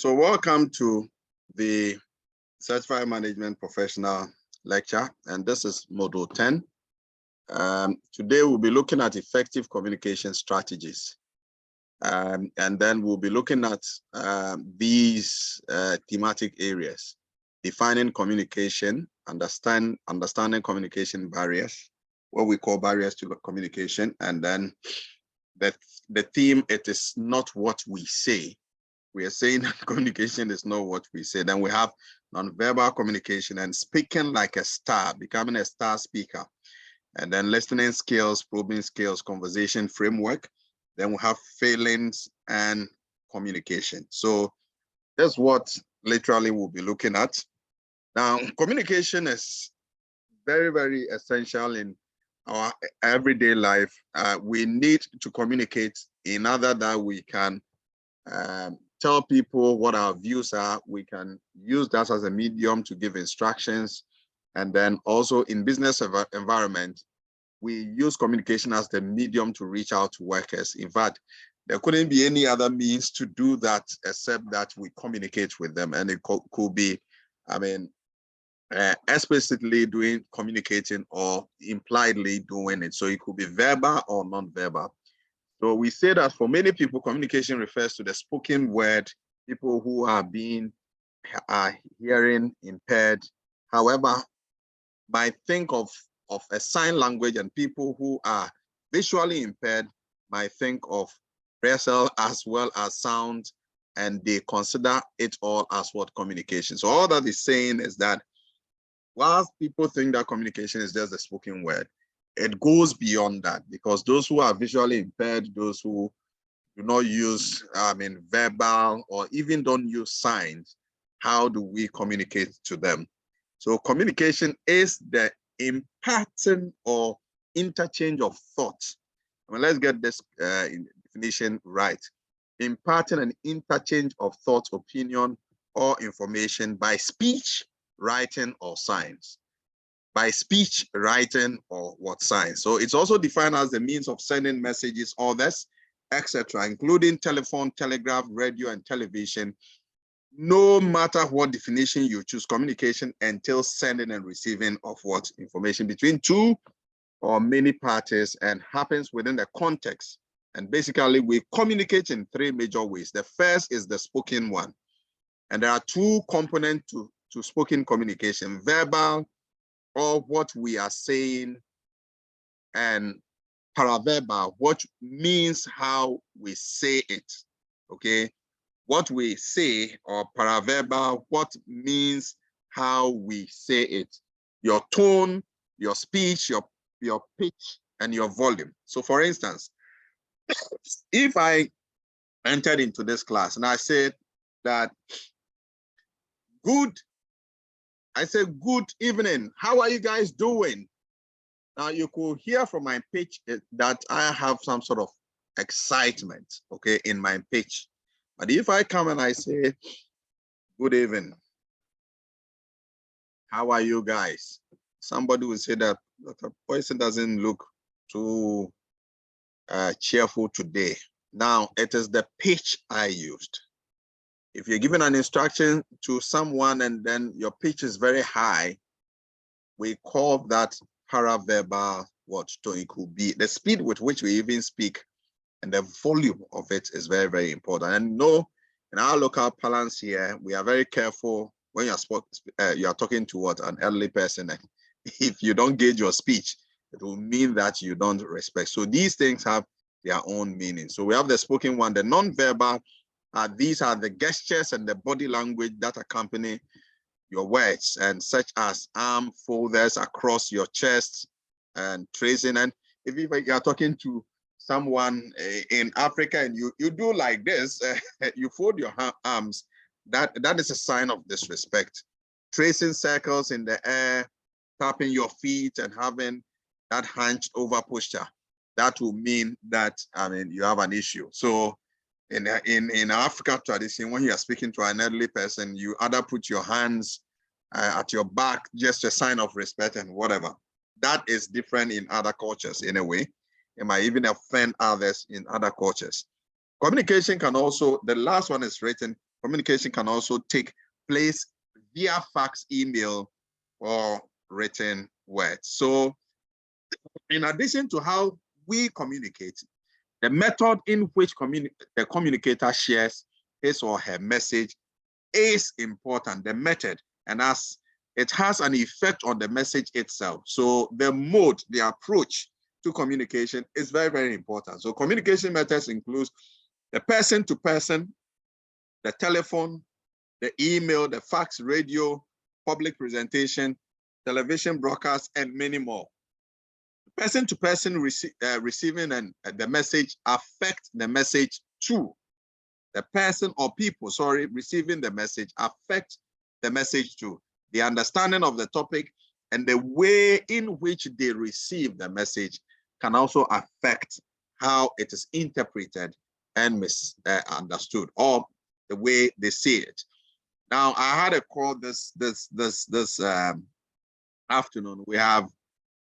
So welcome to the Certified Management Professional lecture, and this is Module 10. Today we'll be looking at effective communication strategies. And then we'll be looking at these thematic areas: defining communication, understanding communication barriers, what we call barriers to communication, and then the theme, it is not what we say. We are saying that communication is not what we say. Then we have nonverbal communication and speaking like a star, becoming a star speaker. And then listening skills, probing skills, conversation framework. Then we have feelings and communication. So that's what literally we'll be looking at. Now, communication is very, very essential in our everyday life. We need to communicate in order that we can tell people what our views are. We can use that as a medium to give instructions. And then also in business environment, we use communication as the medium to reach out to workers. In fact, there couldn't be any other means to do that except that we communicate with them. And it could be, explicitly communicating or impliedly doing it. So it could be verbal or non-verbal. So we say that for many people, communication refers to the spoken word, people who are hearing impaired. However, might think of a sign language, and people who are visually impaired might think of Braille as well as sound, and they consider it all as what communication. So all that is saying is that whilst people think that communication is just the spoken word, it goes beyond that, because those who are visually impaired, those who do not use verbal or even don't use signs, how do we communicate to them? So communication is the imparting or interchange of thoughts. Let's get this definition right. Imparting an interchange of thoughts, opinion, or information by speech, writing, or signs. By speech, writing, or what signs. So it's also defined as the means of sending messages, orders, etc., including telephone, telegraph, radio, and television. No matter what definition you choose, communication entails sending and receiving of what information between two or many parties, and happens within the context. And basically, we communicate in three major ways. The first is the spoken one. And there are two components to spoken communication: verbal, or what we are saying, and paraverbal, what means how we say it. Okay, what we say, or paraverbal, what means how we say it. Your tone, your speech, your pitch, and your volume. So for instance, if I entered into this class and I said that I say, good evening, how are you guys doing? Now you could hear from my pitch that I have some sort of excitement, okay, in my pitch. But if I come and I say, good evening, how are you guys? Somebody will say that the person doesn't look too cheerful today. Now, it is the pitch I used. If you're giving an instruction to someone and then your pitch is very high, we call that paraverbal tone. It could be the speed with which we even speak, and the volume of it is very, very important. And no, in our local parlance here, we are very careful when you are talking to an elderly person. If you don't gauge your speech, it will mean that you don't respect. So these things have their own meaning. So we have the spoken one, the non-verbal. These are the gestures and the body language that accompany your words, and such as arm folders across your chest and tracing. And if you are talking to someone in Africa and you do like this, you fold your arms, that is a sign of disrespect. Tracing circles in the air, tapping your feet, and having that hunched over posture, that will mean that you have an issue. So in African tradition, when you are speaking to an elderly person, you either put your hands at your back, just a sign of respect and whatever. That is different in other cultures in a way. It might even offend others in other cultures. Communication can also, the last one is written, communication can also take place via fax, email, or written words. So in addition to how we communicate, the method in which the communicator shares his or her message is important, the method, and as it has an effect on the message itself. So the mode, the approach to communication is very, very important. So communication methods include the person-to-person, the telephone, the email, the fax, radio, public presentation, television broadcast, and many more. Person-to-person receiving and the message affect the message too. The person or people, sorry, receiving the message affect the message too. The understanding of the topic and the way in which they receive the message can also affect how it is interpreted and misunderstood, or the way they see it. Now, I had a call this afternoon. We have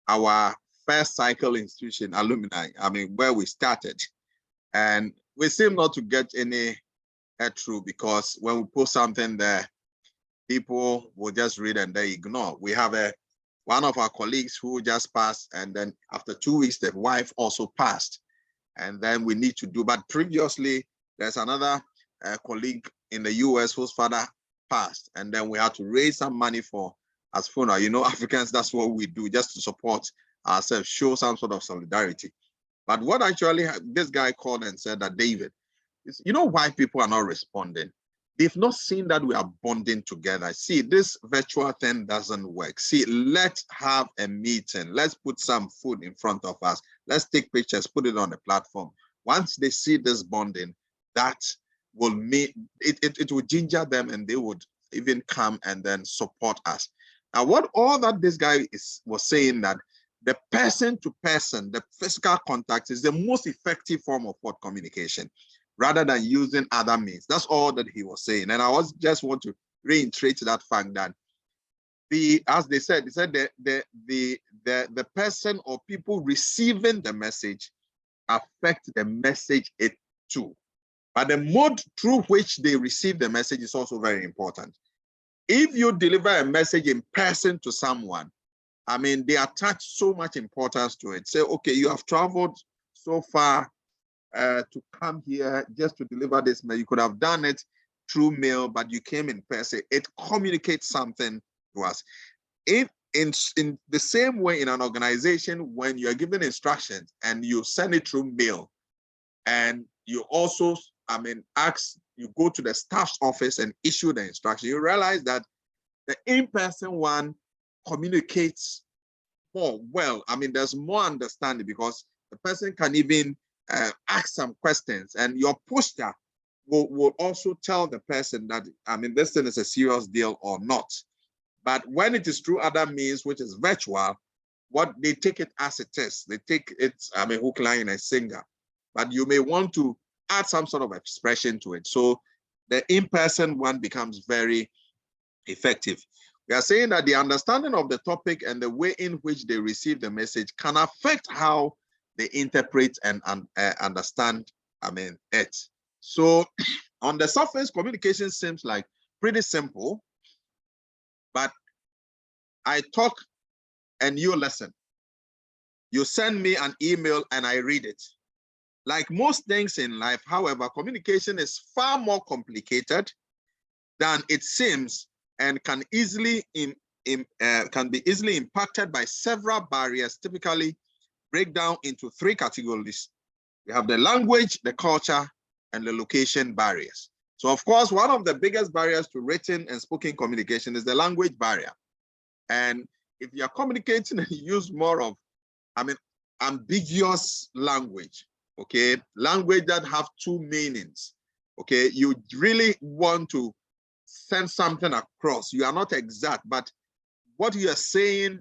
our first cycle institution alumni, where we started. And we seem not to get any through, because when we post something there, people will just read and they ignore. We have one of our colleagues who just passed, and then after 2 weeks, the wife also passed. And then we need to do, but previously, there's another colleague in the US whose father passed, and then we had to raise some money for as funeral. You know, Africans, that's what we do, just to support ourselves, show some sort of solidarity. But what actually, this guy called and said that, David, you know why people are not responding? They've not seen that we are bonding together. See, this virtual thing doesn't work. See, let's have a meeting. Let's put some food in front of us. Let's take pictures, put it on the platform. Once they see this bonding, that will make it will ginger them, and they would even come and then support us. Now, what all that this guy was saying, that the person to person, the physical contact is the most effective form of what communication, rather than using other means. That's all that he was saying. And I just want to reiterate that fact that as they said, the person or people receiving the message affect the message it too. But the mode through which they receive the message is also very important. If you deliver a message in person to someone, they attach so much importance to it. Say, okay, you have traveled so far to come here just to deliver this mail. You could have done it through mail, but you came in person. It communicates something to us. In the same way, in an organization, when you are given instructions and you send it through mail, and you also, you go to the staff's office and issue the instruction, you realize that the in-person one communicates more well. There's more understanding, because the person can even ask some questions, and your posture will also tell the person that, this thing is a serious deal or not. But when it is through other means, which is virtual, what they take it as it is. They take it, hook, line, and sinker. But you may want to add some sort of expression to it. So the in-person one becomes very effective. We are saying that the understanding of the topic and the way in which they receive the message can affect how they interpret and understand it. So on the surface, communication seems like pretty simple, but I talk and you listen. You send me an email and I read it. Like most things in life, however, communication is far more complicated than it seems, and can be easily impacted by several barriers. Typically break down into 3 categories. We have the language, the culture, and the location barriers. So of course, one of the biggest barriers to written and spoken communication is the language barrier. And if you are communicating and you use more of, ambiguous language, okay, language that have 2 meanings, okay, you really want to send something across. You are not exact, but what you are saying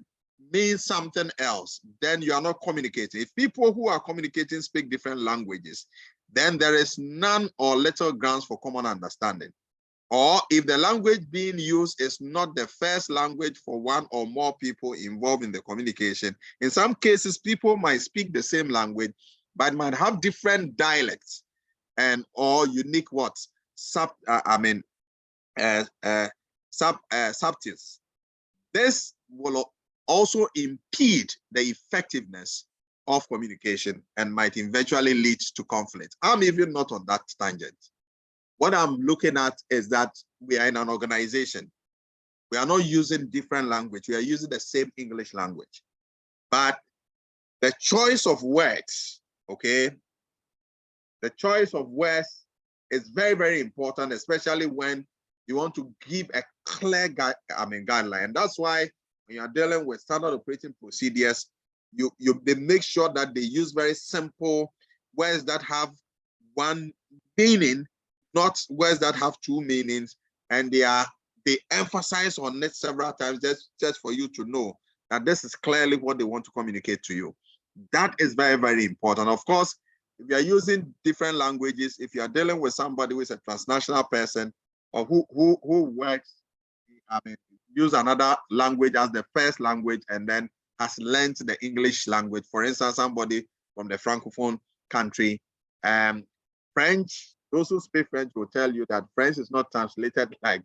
means something else, then you are not communicating. If people who are communicating speak different languages, then there is none or little grounds for common understanding. Or if the language being used is not the first language for one or more people involved in the communication, in some cases, people might speak the same language, but might have different dialects and or unique subtils. This will also impede the effectiveness of communication and might eventually lead to conflict. I'm even not on that tangent. What I'm looking at is that we are in an organization. We are not using different language. We are using the same English language. But the choice of words, okay, the choice of words is very, very important, especially when you want to give a clear guideline. And that's why when you're dealing with standard operating procedures, they make sure that they use very simple words that have one meaning, not words that have two meanings, and they emphasize on it several times just for you to know that this is clearly what they want to communicate to you. That is very, very important. Of course, if you are using different languages, if you are dealing with somebody who is a transnational person or who works, use another language as the first language and then has learned the English language. For instance, somebody from the Francophone country, French, those who speak French will tell you that French is not translated like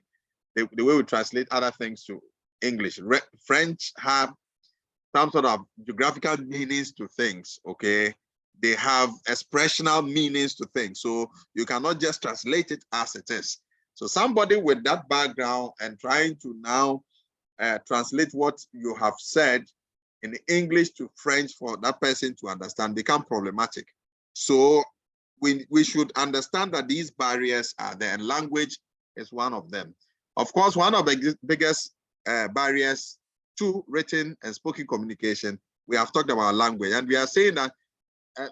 the way we translate other things to English. French have some sort of geographical meanings to things, okay? They have expressional meanings to things. So you cannot just translate it as it is. So somebody with that background and trying to now translate what you have said in English to French for that person to understand become problematic. So we should understand that these barriers are there, and language is one of them. Of course, one of the biggest barriers to written and spoken communication, we have talked about language, and we are saying that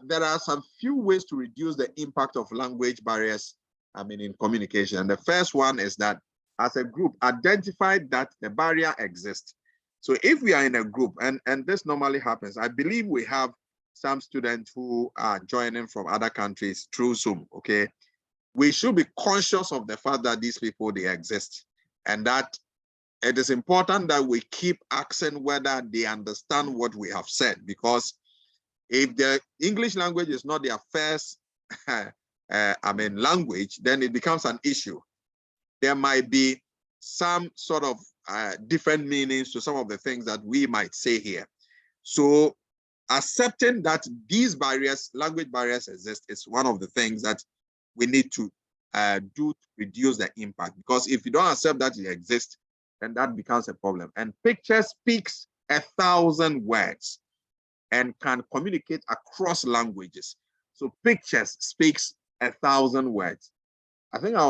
there are some few ways to reduce the impact of language barriers, in communication. And the first one is that as a group, identify that the barrier exists. So if we are in a group, and this normally happens, I believe we have some students who are joining from other countries through Zoom, okay? We should be conscious of the fact that these people, they exist, and that it is important that we keep asking whether they understand what we have said, because if the English language is not their first language, then it becomes an issue. There might be some sort of different meanings to some of the things that we might say here. So accepting that these barriers, language barriers exist, is one of the things that we need to do to reduce the impact. Because if you don't accept that it exists, then that becomes a problem. And picture speaks 1,000 words and can communicate across languages. So pictures speaks 1,000 words. I think I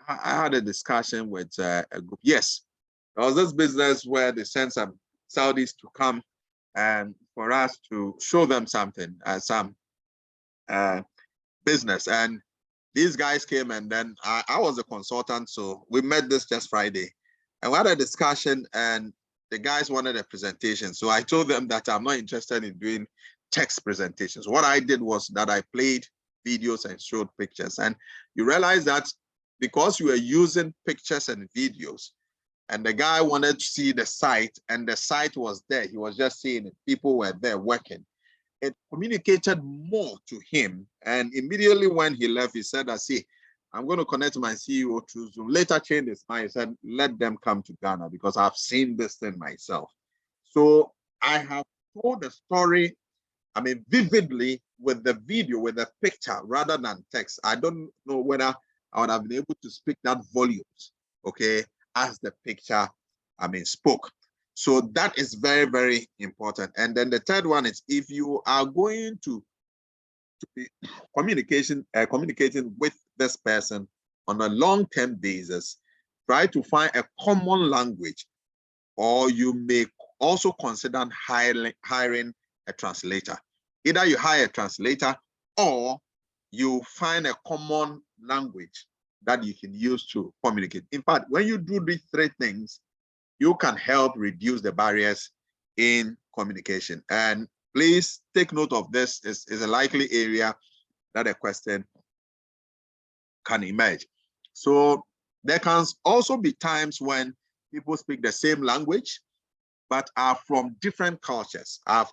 had a discussion with a group. Yes, there was this business where they sent some Saudis to come and for us to show them something, some business. And these guys came, and then I was a consultant, so we met this just Friday. And we had a discussion, and the guys wanted a presentation. So I told them that I'm not interested in doing text presentations. What I did was that I played videos and showed pictures. And you realize that because you are using pictures and videos, and the guy wanted to see the site, and the site was there, he was just seeing it, people were there working, it communicated more to him. And immediately when he left, he said, see, I'm going to connect my CEO through Zoom. Later changed his mind. He said, let them come to Ghana because I've seen this thing myself. So I have told the story, vividly with the video, with the picture rather than text. I don't know whether I would have been able to speak that volumes, okay, as the picture, spoke. So that is very, very important. And then the third one is, if you are going to be communicating with this person on a long-term basis, try to find a common language, or you may also consider hiring a translator. Either you hire a translator or you find a common language that you can use to communicate. In fact, when you do these three things, you can help reduce the barriers in communication. And please take note of this. Is a likely area that a question can emerge. So there can also be times when people speak the same language, but are from different cultures. I've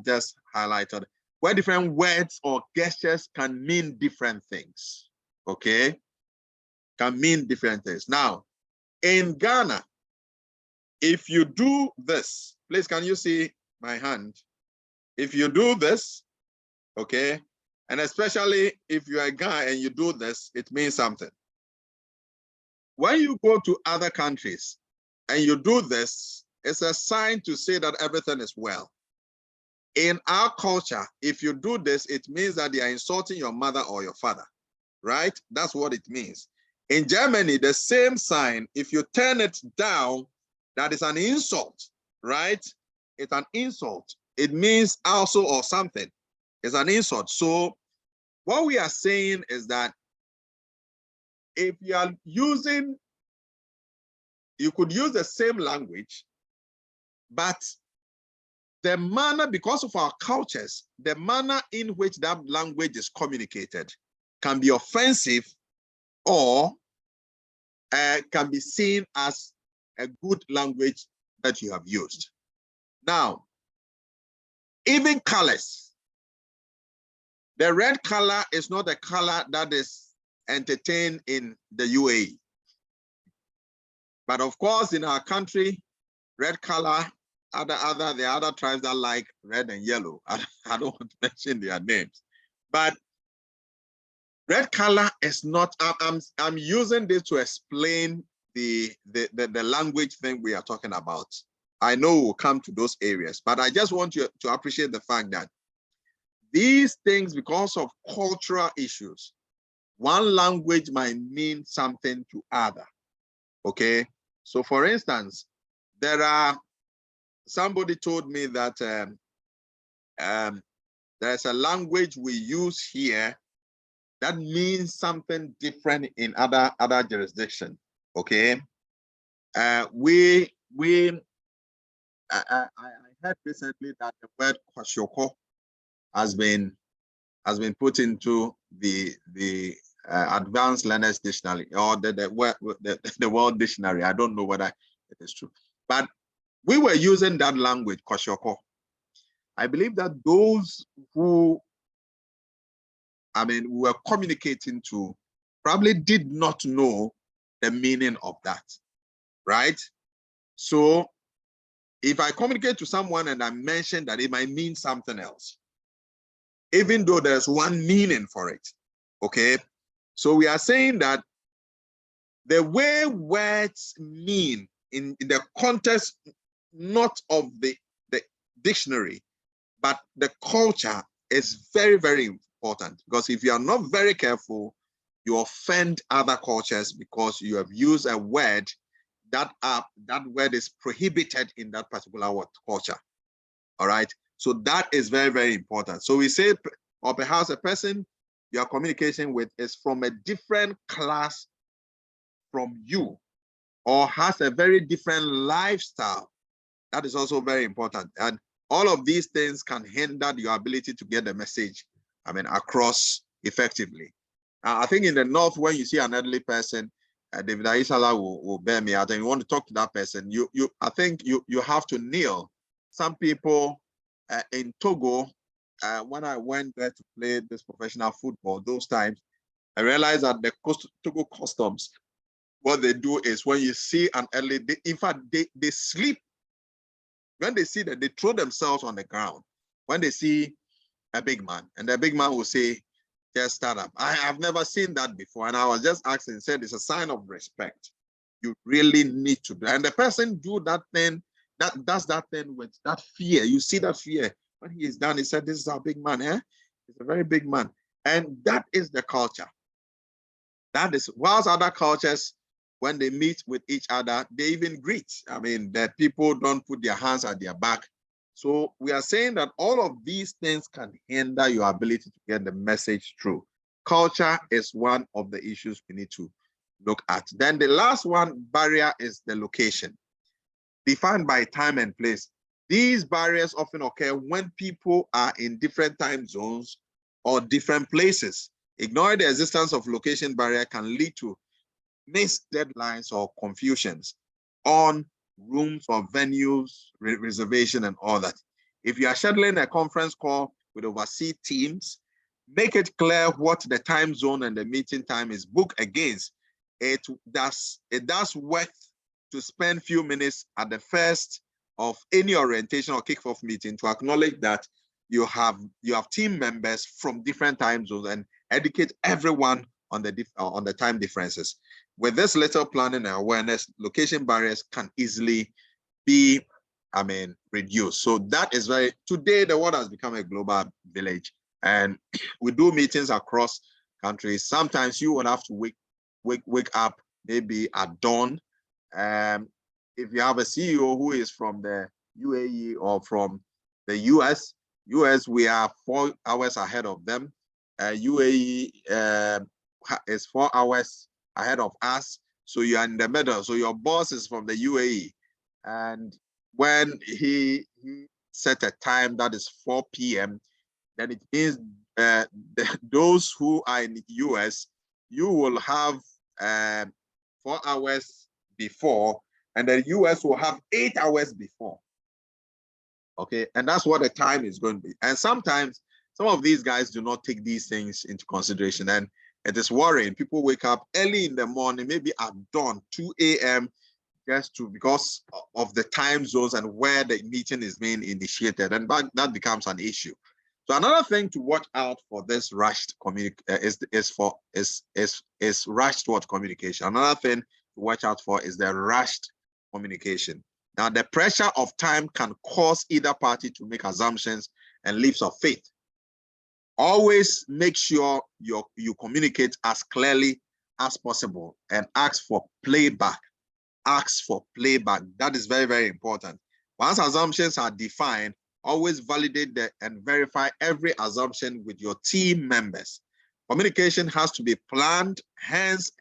just highlighted where different words or gestures can mean different things. okay, can mean different things. Now, in Ghana, if you do this, please, can you see my hand? If you do this, okay, and especially if you're a guy and you do this, it means something. When you go to other countries and you do this, it's a sign to say that everything is well. In our culture, if you do this, it means that they are insulting your mother or your father, right? That's what it means. In Germany, the same sign, if you turn it down, that is an insult, right? It's an insult. It means also or something. It's an insult. So what we are saying is that if you are using, you could use the same language, but the manner, because of our cultures, the manner in which that language is communicated can be offensive or can be seen as a good language that you have used. Now, even colors. The red color is not a color that is entertained in the UAE. But of course, in our country, red color, the other tribes that like red and yellow. I don't want to mention their names. But red color is not, I'm using this to explain the language thing we are talking about. I know we'll come to those areas, but I just want you to appreciate the fact that these things, because of cultural issues, one language might mean something to other, okay? So for instance, somebody told me that there's a language we use here that means something different in other jurisdictions, okay? I heard recently that the word kwashiorkor has been put into the advanced learners dictionary or the world dictionary. I don't know whether it is true, but we were using that language, kwashiorkor. I believe that those who, we were communicating to probably did not know the meaning of that, right? So if I communicate to someone and I mention that, it might mean something else, even though there's one meaning for it, okay? So we are saying that the way words mean in the context, not of the dictionary, but the culture is very, very important, because if you are not very careful, you offend other cultures because you have used a word that word is prohibited in that particular culture, all right? So that is very, very important. So we say, or perhaps a person you are communicating with is from a different class from you, or has a very different lifestyle. That is also very important. And all of these things can hinder your ability to get the message, across effectively. I think in the North, when you see an elderly person, David Aishala will bear me out, and you want to talk to that person, I think you have to kneel. Some people in Togo, when I went there to play this professional football, those times, I realized that the Togo customs, what they do is when you see an elderly, in fact, they sleep. When they see that, they throw themselves on the ground. When they see a big man, and the big man will say, just stand up. I have never seen that before. And I was just asking, said, it's a sign of respect. You really need to do. And the person do that thing, does that thing with that fear. You see that fear. When he is done, he said, this is our big man, eh? He's a very big man. And that is the culture. That is, whilst other cultures, when they meet with each other, they even greet. The people don't put their hands at their back. So we are saying that all of these things can hinder your ability to get the message through. Culture is one of the issues we need to look at. Then the last one barrier is the location, defined by time and place. These barriers often occur when people are in different time zones or different places. Ignoring the existence of location barrier can lead to missed deadlines or confusions on rooms or venues, reservation and all that. If you are scheduling a conference call with overseas teams, make it clear what the time zone and the meeting time is booked against. It does worth to spend few minutes at the first of any orientation or kickoff meeting to acknowledge that you have team members from different time zones and educate everyone on the time differences. With this little planning and awareness, location barriers can easily be, reduced. So that is today the world has become a global village, and we do meetings across countries. Sometimes you will have to wake up maybe at dawn. If you have a CEO who is from the UAE or from the US, we are 4 hours ahead of them. UAE is 4 hours ahead of us. So you are in the middle. So your boss is from the UAE. And when he set a time that is 4 p.m., then it means those who are in the US, you will have 4 hours before, and the US will have 8 hours before. Okay, and that's what the time is going to be. And sometimes some of these guys do not take these things into consideration, and it is worrying. People wake up early in the morning, maybe at dawn, 2 a.m., because of the time zones and where the meeting is being initiated, and that becomes an issue. So another thing to watch out for this rushed is rushed word communication. Another thing to watch out for is the rushed communication. Now, the pressure of time can cause either party to make assumptions and leaps of faith. Always make sure you communicate as clearly as possible and ask for playback. Ask for playback. That is very, very important. Once assumptions are defined, always validate and verify every assumption with your team members. Communication has to be planned, hence,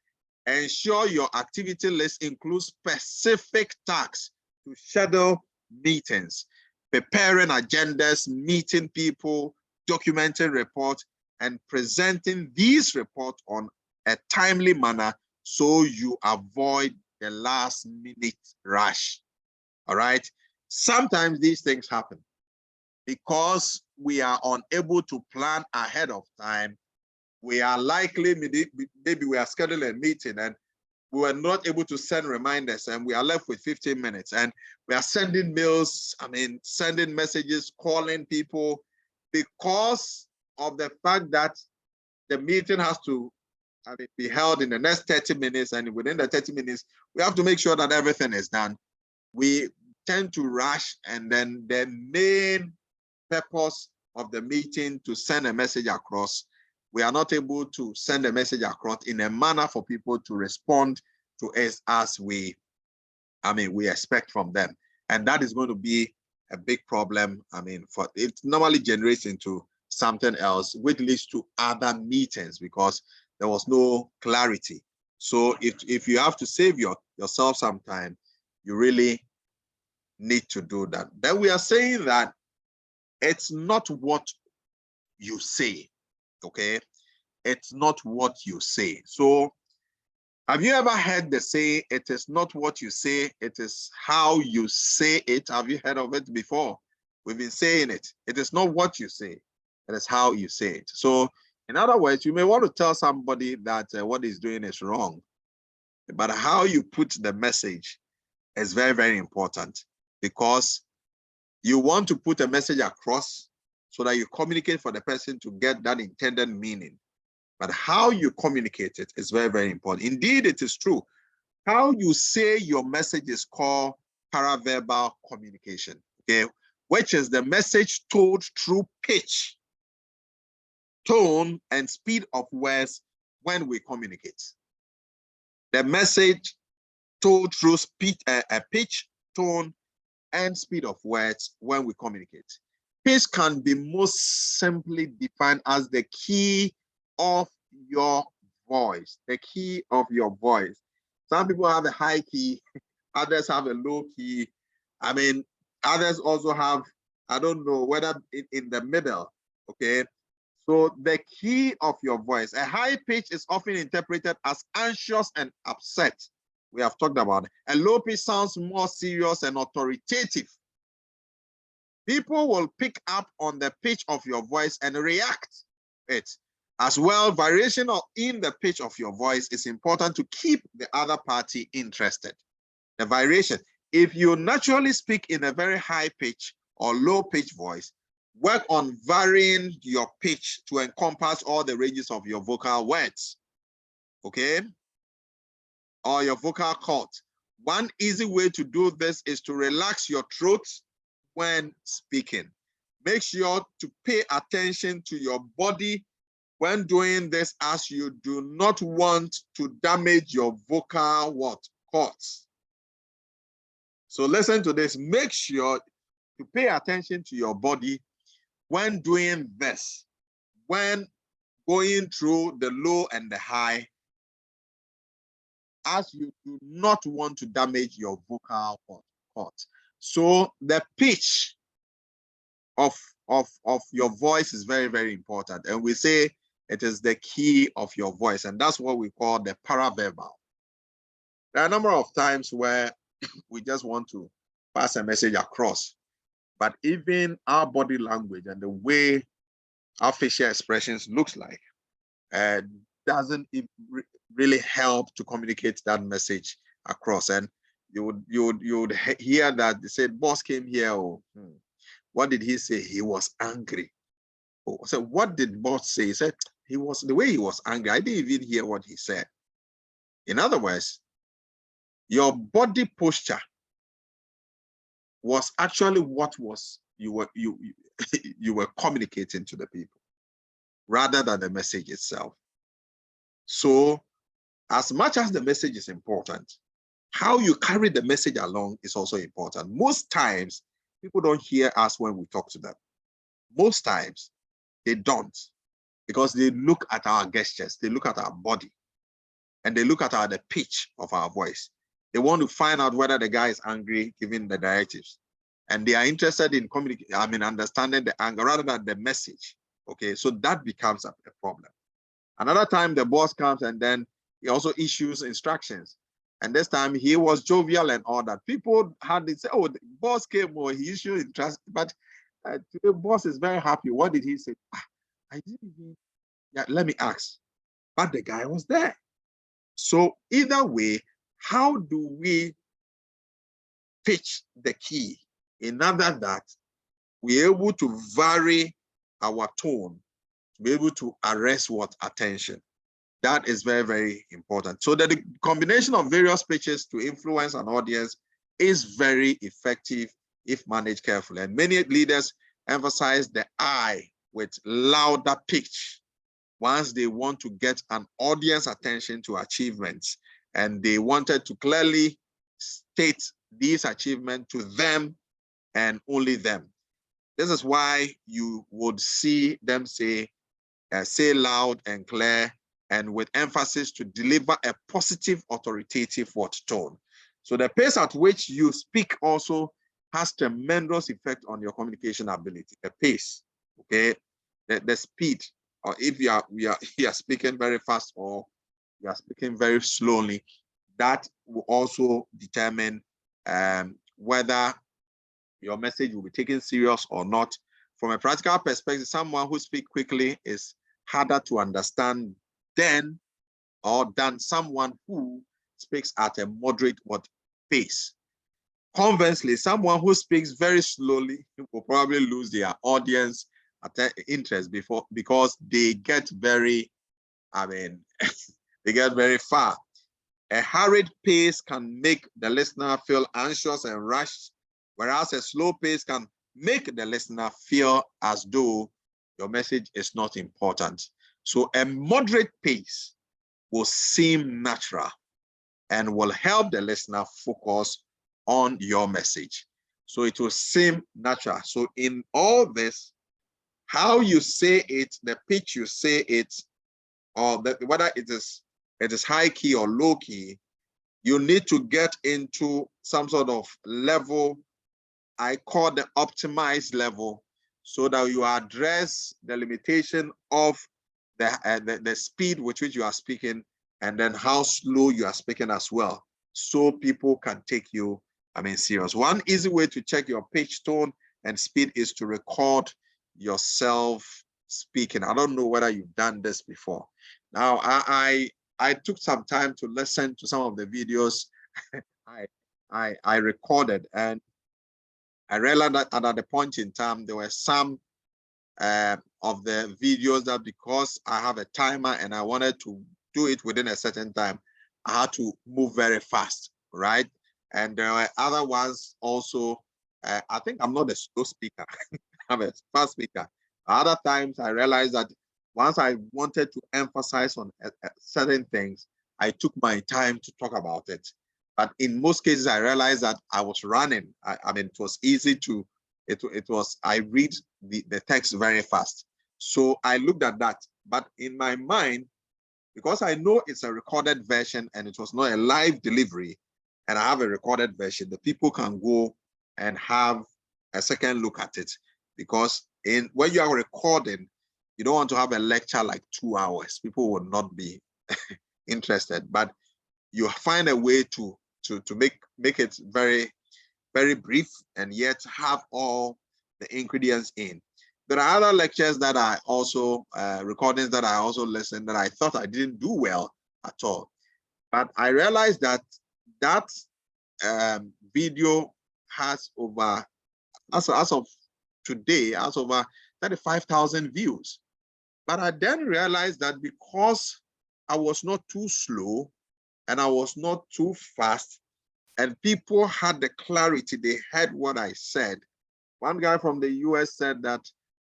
ensure your activity list includes specific tasks to schedule meetings, preparing agendas, meeting people, documenting reports, and presenting these reports on a timely manner so you avoid the last minute rush. All right. Sometimes these things happen because we are unable to plan ahead of time. We are likely, maybe we are scheduling a meeting and we were not able to send reminders, and we are left with 15 minutes, and we are sending mails, sending messages, calling people, because of the fact that the meeting has to be held in the next 30 minutes, and within the 30 minutes, we have to make sure that everything is done. We tend to rush, and then the main purpose of the meeting to send a message across, we are not able to send a message across in a manner for people to respond to us as we expect from them. And that is going to be a big problem. For it normally generates into something else, which leads to other meetings because there was no clarity. So if you have to save yourself some time, you really need to do that. Then we are saying that it's not what you say, okay? It's not what you say. So have you ever heard the saying, it is not what you say, it is how you say it? Have you heard of it before? We've been saying it. It is not what you say, it is how you say it. So in other words, you may want to tell somebody that what he's doing is wrong, but how you put the message is very, very important, because you want to put a message across so that you communicate for the person to get that intended meaning. But how you communicate it is very, very important. Indeed, it is true. How you say your message is called paraverbal communication, okay, which is the message told through pitch, tone, and speed of words when we communicate. The message told through pitch, tone, and speed of words when we communicate. Pitch can be most simply defined as the key of your voice, the key of your voice. Some people have a high key, others have a low key. Others also have, I don't know, whether in the middle, okay? So the key of your voice, a high pitch is often interpreted as anxious and upset. We have talked about it. A low pitch sounds more serious and authoritative. People will pick up on the pitch of your voice and react it. As well, variation in the pitch of your voice is important to keep the other party interested. The variation, if you naturally speak in a very high pitch or low pitch voice, work on varying your pitch to encompass all the ranges of your vocal words, okay? Or your vocal cords. One easy way to do this is to relax your throat when speaking. Make sure to pay attention to your body when doing this, as you do not want to damage your vocal cords. So listen to this. Make sure to pay attention to your body when doing this, when going through the low and the high, as you do not want to damage your vocal cords. So the pitch of your voice is very, very important. And we say it is the key of your voice, and that's what we call the paraverbal. There are a number of times where we just want to pass a message across, but even our body language and the way our facial expressions looks like doesn't really help to communicate that message across. And you would hear that they said, boss came here. Oh, what did he say? He was angry. Oh, so what did boss say? He said the way he was angry. I didn't even hear what he said. In other words, your body posture was actually what you were communicating to the people, rather than the message itself. So as much as the message is important, how you carry the message along is also important. Most times, people don't hear us when we talk to them. Most times, they don't, because they look at our gestures, they look at our body, and they look at the pitch of our voice. They want to find out whether the guy is angry, giving the directives. And they are interested in understanding the anger rather than the message. Okay, so that becomes a problem. Another time the boss comes and then he also issues instructions. And this time he was jovial and all that. People had to say, oh, the boss came or he issued instructions, but the boss is very happy. What did he say? I didn't even, let me ask. But the guy was there. So either way, how do we pitch the key in order that we're able to vary our tone, to be able to arrest attention? That is very, very important. So that the combination of various pitches to influence an audience is very effective if managed carefully. And many leaders emphasize the I with louder pitch once they want to get an audience attention to achievements, and they wanted to clearly state these achievements to them and only them. This is why you would see them say loud and clear, and with emphasis to deliver a positive, authoritative tone. So the pace at which you speak also has tremendous effect on your communication ability. The pace, okay, the speed, or if you are speaking very fast or you are speaking very slowly, that will also determine whether your message will be taken serious or not. From a practical perspective, someone who speaks quickly is harder to understand than someone who speaks at a moderate pace. Conversely, someone who speaks very slowly will probably lose their audience interest because they get very, they get very far. A hurried pace can make the listener feel anxious and rushed, whereas a slow pace can make the listener feel as though your message is not important. So a moderate pace will seem natural and will help the listener focus on your message. So it will seem natural. So in all this, how you say it, the pitch you say it, or whether it is high key or low key, you need to get into some sort of level I call the optimized level, so that you address the limitation of the speed with which you are speaking, and then how slow you are speaking as well, so people can take you serious. One easy way to check your pitch, tone, and speed is to record yourself speaking. I don't know whether you've done this before. Now, I took some time to listen to some of the videos I recorded, and I realized that at the point in time, there were some of the videos that, because I have a timer and I wanted to do it within a certain time, I had to move very fast, right? And there were other ones also. I think I'm not a slow speaker. I'm a fast speaker. Other times I realized that once I wanted to emphasize on certain things, I took my time to talk about it. But in most cases, I realized that I was running. I mean, it was easy to, I read the text very fast. So I looked at that. But in my mind, because I know it's a recorded version and it was not a live delivery, and I have a recorded version, the people can go and have a second look at it. Because when you are recording, you don't want to have a lecture like 2 hours. People will not be interested. But you find a way to make it very, very brief and yet have all the ingredients in. There are other lectures that I also, recordings that I also listened that I thought I didn't do well at all. But I realized that that video has over, as of today, has over 35,000 views. But I then realized that because I was not too slow and I was not too fast, and people had the clarity, they heard what I said. One guy from the US said that,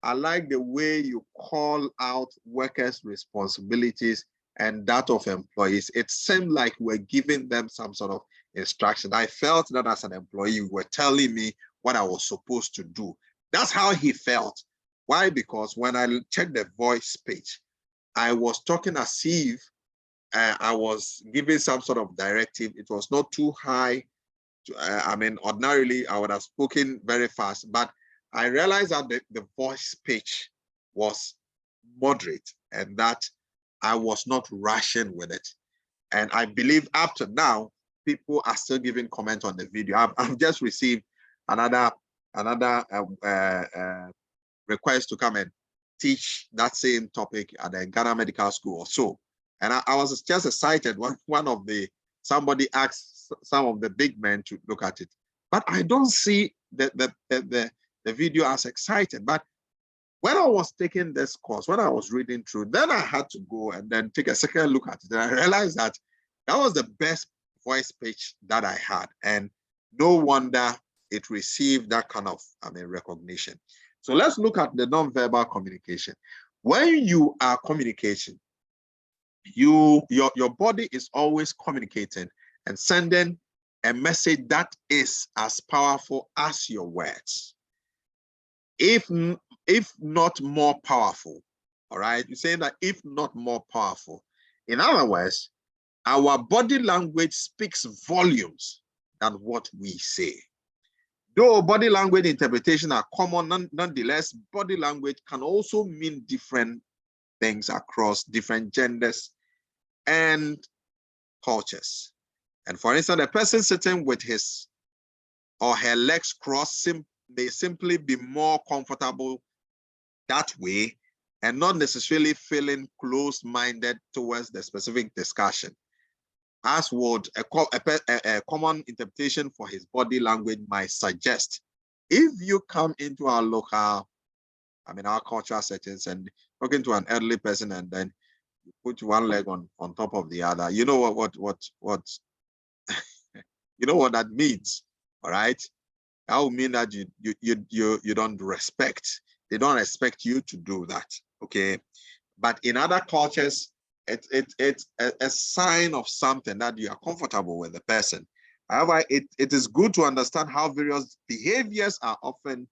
I like the way you call out workers' responsibilities and that of employees. It seemed like we're giving them some sort of instruction. I felt that as an employee, you were telling me what I was supposed to do. That's how he felt. Why? Because when I checked the voice page, I was talking as if I was giving some sort of directive. It was not too high. I mean, ordinarily, I would have spoken very fast, but I realized that the voice pitch was moderate and that I was not rushing with it. And I believe up to now, people are still giving comment on the video. I've just received another request to come and teach that same topic at the Ghana Medical School or so. And I was just excited when somebody asked some of the big men to look at it. But I don't see the video as excited. But when I was taking this course, when I was reading through, then I had to go and then take a second look at it. And I realized that that was the best voice pitch that I had. And no wonder it received that kind of, recognition. So let's look at the nonverbal communication. When you are communicating, your body is always communicating and sending a message that is as powerful as your words, if not more powerful. All right, you're saying that if not more powerful. In other words, our body language speaks volumes than what we say. Though body language interpretation are common, nonetheless, body language can also mean different things across different genders and cultures. And for instance, a person sitting with his or her legs crossed may simply be more comfortable that way and not necessarily feeling closed-minded towards the specific discussion, as would a common interpretation for his body language might suggest. If you come into our local, our cultural settings and talking to an elderly person and then you put one leg on top of the other, you know what you know what that means, all right? That would mean that you don't respect. They don't expect you to do that, okay? But in other cultures, it's a sign of something that you are comfortable with the person. However, it is good to understand how various behaviors are often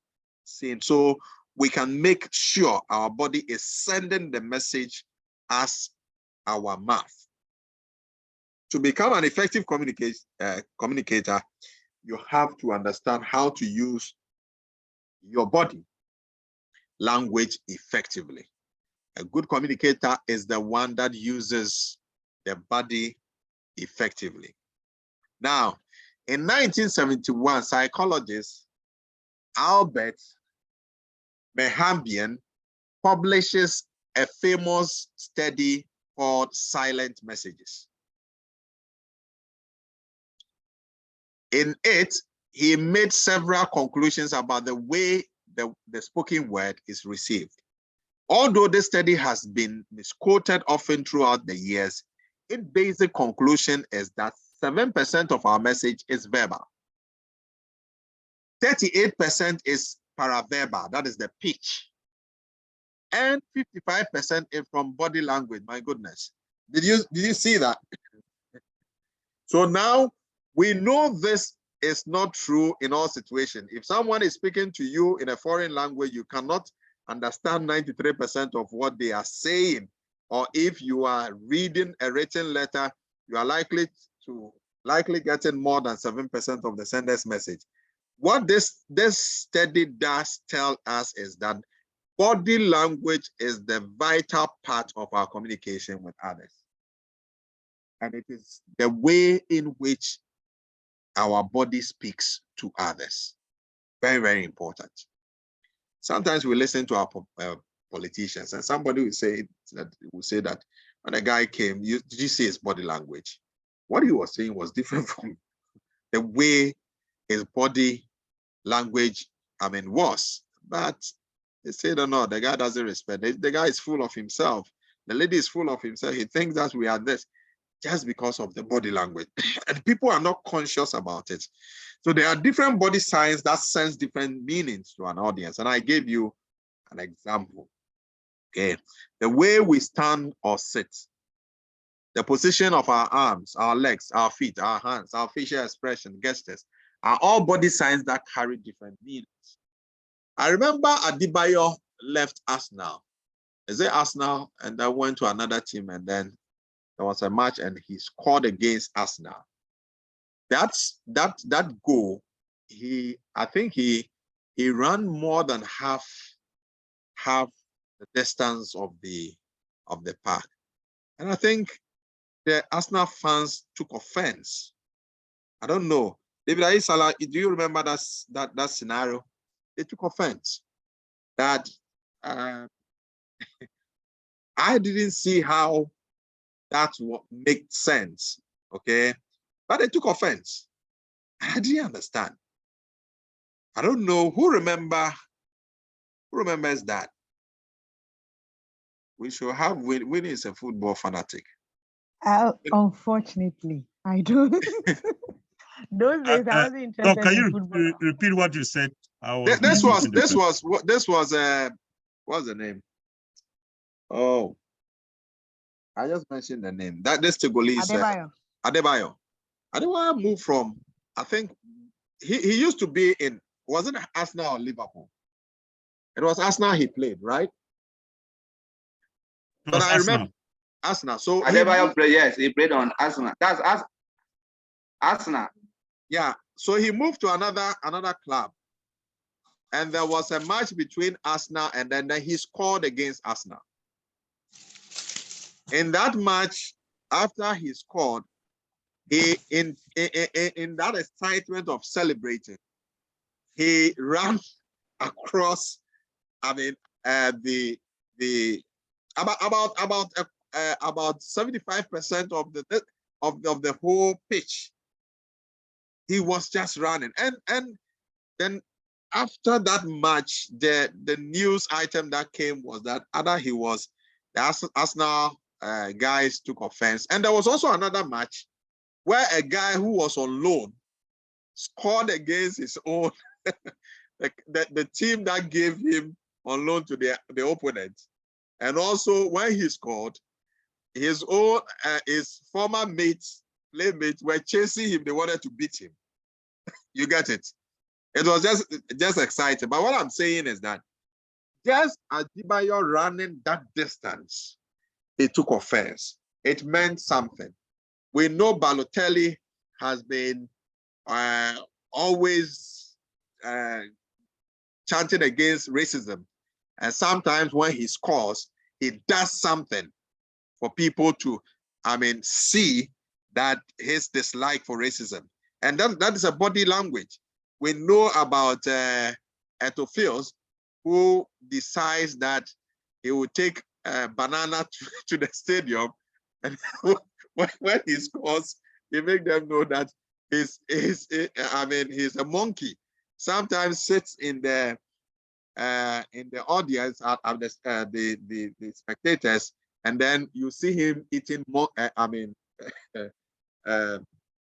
seen, so we can make sure our body is sending the message as our mouth. To become an effective communicator, you have to understand how to use your body language effectively. A good communicator is the one that uses the body effectively. Now, in 1971, psychologist Albert Mehambian publishes a famous study called Silent Messages. In it, he made several conclusions about the way the spoken word is received. Although this study has been misquoted often throughout the years, its basic conclusion is that 7% of our message is verbal. 38% is paraverbal, that is the pitch. And 55% is from body language. My goodness. Did you see that? So now we know this is not true in all situations. If someone is speaking to you in a foreign language, you cannot understand 93% of what they are saying. Or if you are reading a written letter, you are likely getting more than 7% of the sender's message. What this study does tell us is that body language is the vital part of our communication with others. And it is the way in which our body speaks to others. Very, very important. Sometimes we listen to our politicians, and somebody will say that when a guy came, did you see his body language? What he was saying was different from the way his body language, was. But they say, no, the guy doesn't respect. The guy is full of himself. The lady is full of himself. He thinks that we are this just because of the body language. And people are not conscious about it. So there are different body signs that sense different meanings to an audience. And I gave you an example. Okay. The way we stand or sit, the position of our arms, our legs, our feet, our hands, our facial expression, gestures, are all body signs that carry different meanings. I remember Adebayo left Arsenal. Is it Arsenal? And then went to another team, and then there was a match and he scored against Arsenal. That goal, I think he ran more than half the distance of the park. And I think the Arsenal fans took offense. I don't know. David Aisala, do you remember that scenario? They took offense. That I didn't see how that would make sense. Okay. But they took offense. I didn't understand. I don't know who remembers that. We should have Winnie is a football fanatic. Unfortunately, I don't. Those days I wasn't interested can you in football. repeat what you said? This was what's the name? Oh, I just mentioned the name. This Togolese Adebayo. Adebayo moved from, I think he used to be in, wasn't it Arsenal or Liverpool? It was Arsenal he played, right? But I remember Arsenal. So Adebayo played, yes, he played on Arsenal. That's Arsenal. Yeah. So he moved to another club. And there was a match between Arsenal, and then he scored against Arsenal. In that match, after he scored, he in that excitement of celebrating, he ran across. About 75% of the whole pitch. He was just running, and then after that match, the news item that came was that the Arsenal guys took offense, and there was also another match where a guy who was on loan scored against his own the team that gave him on loan to the opponent, and also when he scored, his former playmates were chasing him. They wanted to beat him. You get it? It was just exciting. But what I'm saying is that just Adebayo running that distance, it took offense. It meant something. We know Balotelli has been always chanting against racism. And sometimes when he scores, he does something for people to, see that his dislike for racism. And that is a body language. We know about entails, who decides that he would take a banana to the stadium, and when he scores, he make them know that he's a monkey. Sometimes sits in the audience at the spectators, and then you see him eating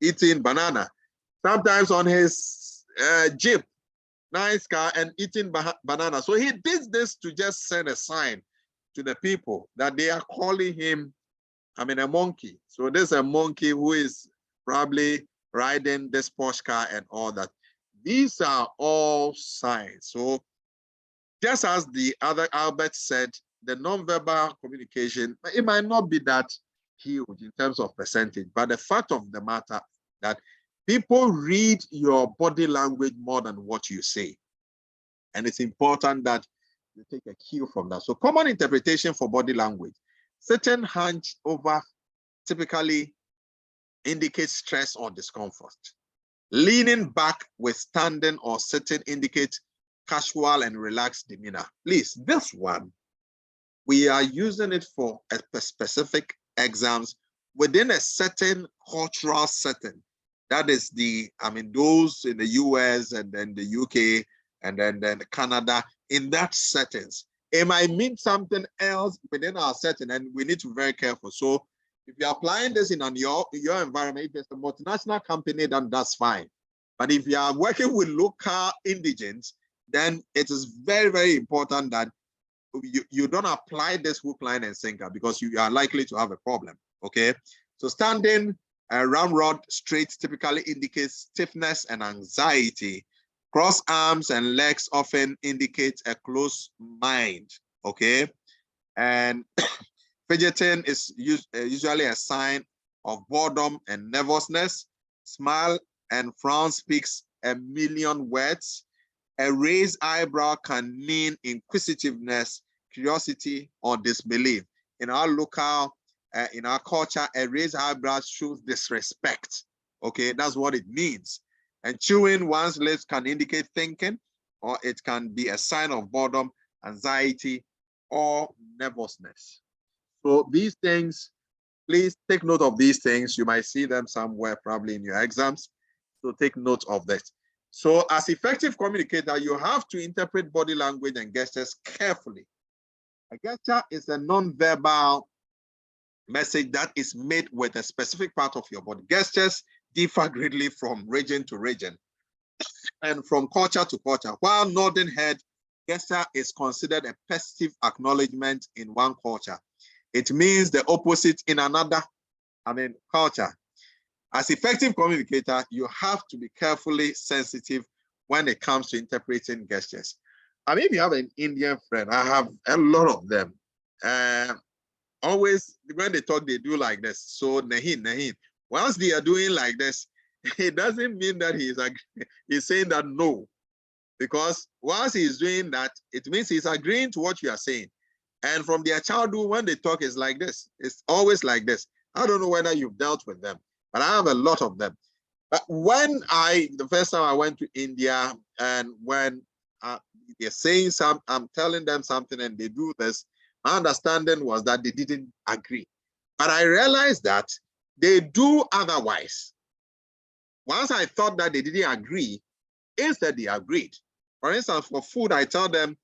eating banana. Sometimes on his jeep, nice car, and eating banana. So he did this to just send a sign to the people that they are calling him, a monkey. So there's a monkey who is probably riding this Porsche car and all that. These are all signs. So just as the other Albert said, the nonverbal communication, it might not be that huge in terms of percentage, but the fact of the matter that people read your body language more than what you say. And it's important that you take a cue from that. So common interpretation for body language. Certain hunch over typically indicates stress or discomfort. Leaning back with standing or sitting indicates casual and relaxed demeanor. Please, this one, we are using it for a specific exams within a certain cultural setting. That is those in the US and then the UK and then Canada, in that settings. It might mean something else within our setting, and we need to be very careful. So if you're applying this in your environment, if it's a multinational company, then that's fine. But if you are working with local indigents, then it is very, very important that you don't apply this hook, line, and sinker, because you are likely to have a problem, okay? So standing round rod straight typically indicates stiffness and anxiety. Cross arms and legs often indicate a closed mind, okay? And fidgeting is usually a sign of boredom and nervousness. Smile and frown speaks a million words. A raised eyebrow can mean inquisitiveness, curiosity, or disbelief. In our local, in our culture, a raised eyebrow shows disrespect. Okay, that's what it means. And chewing one's lips can indicate thinking, or it can be a sign of boredom, anxiety, or nervousness. So these things, please take note of these things. You might see them somewhere, probably in your exams. So take note of this. So as effective communicator, you have to interpret body language and gestures carefully. A gesture is a non-verbal message that is made with a specific part of your body. Gestures differ greatly from region to region and from culture to culture. While nodding head gesture is considered a passive acknowledgement in one culture, it means the opposite in another, culture. As effective communicator, you have to be carefully sensitive when it comes to interpreting gestures. If you have an Indian friend, I have a lot of them. Always when they talk, they do like this. So nahin, nahin. Once they are doing like this, it doesn't mean that he's saying that no. Because once he's doing that, it means he's agreeing to what you are saying. And from their childhood, when they talk, it's like this. It's always like this. I don't know whether you've dealt with them, but I have a lot of them. But when the first time I went to India, and when they're saying I'm telling them something and they do this, my understanding was that they didn't agree. But I realized that they do otherwise. Once I thought that they didn't agree, instead they agreed. For instance, for food, I tell them,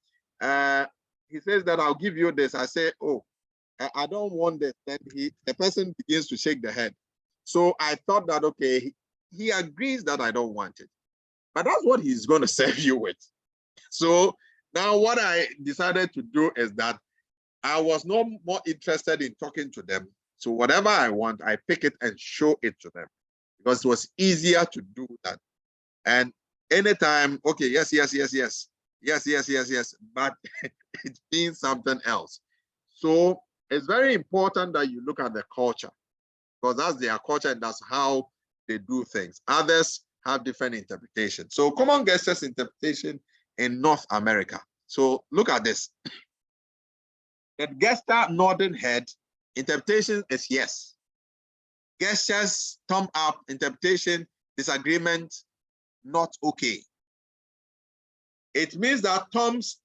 he says that I'll give you this. I say, oh, I don't want this. Then the person begins to shake the head. So I thought that, okay, he agrees that I don't want it. But that's what he's going to serve you with. So now what I decided to do is that I was no more interested in talking to them. So whatever I want, I pick it and show it to them, because it was easier to do that. And anytime, okay, yes, yes, yes, yes, yes, yes, yes, yes, but it means something else. So it's very important that you look at the culture, because that's their culture and that's how they do things. Others have different interpretations. So common gestures interpretation in North America. So look at this. The gesture nodding head, interpretation is yes. Gestures thumb up, interpretation, disagreement, not okay. It means that thumbs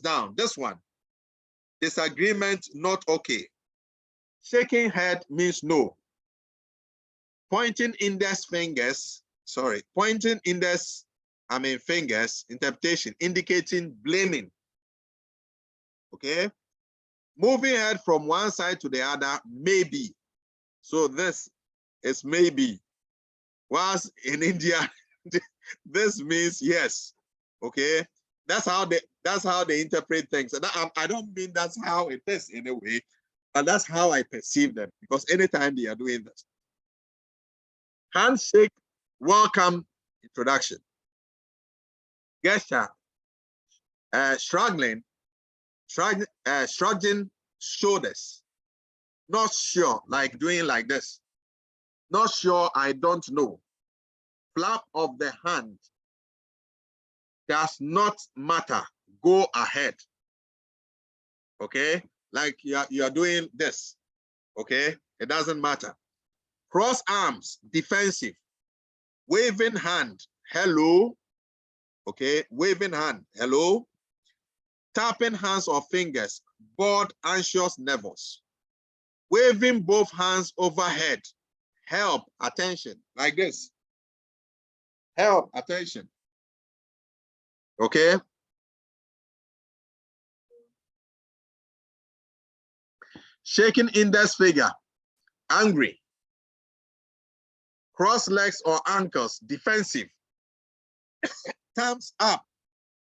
down, this one. Disagreement, not okay. Shaking head means no. Pointing index fingers, fingers, interpretation, indicating blaming. Okay? Moving head from one side to the other, maybe. So this is maybe. Whilst in India, this means yes. Okay? That's how they interpret things. And I don't mean that's how it is in a way, but that's how I perceive them. Because anytime they are doing this. Handshake, welcome, introduction. Gesture, shrugging shoulders. Not sure, like doing like this. Not sure, I don't know. Flap of the hand. Does not matter. Go ahead. Okay? Like you are doing this. Okay? It doesn't matter. Cross arms, defensive. Waving hand, hello. Okay? Waving hand, hello. Tapping hands or fingers, bored, anxious, nervous. Waving both hands overhead, help, attention, like this. Help, attention. Okay? Shaking index finger, angry. Cross legs or ankles, defensive. Thumbs up,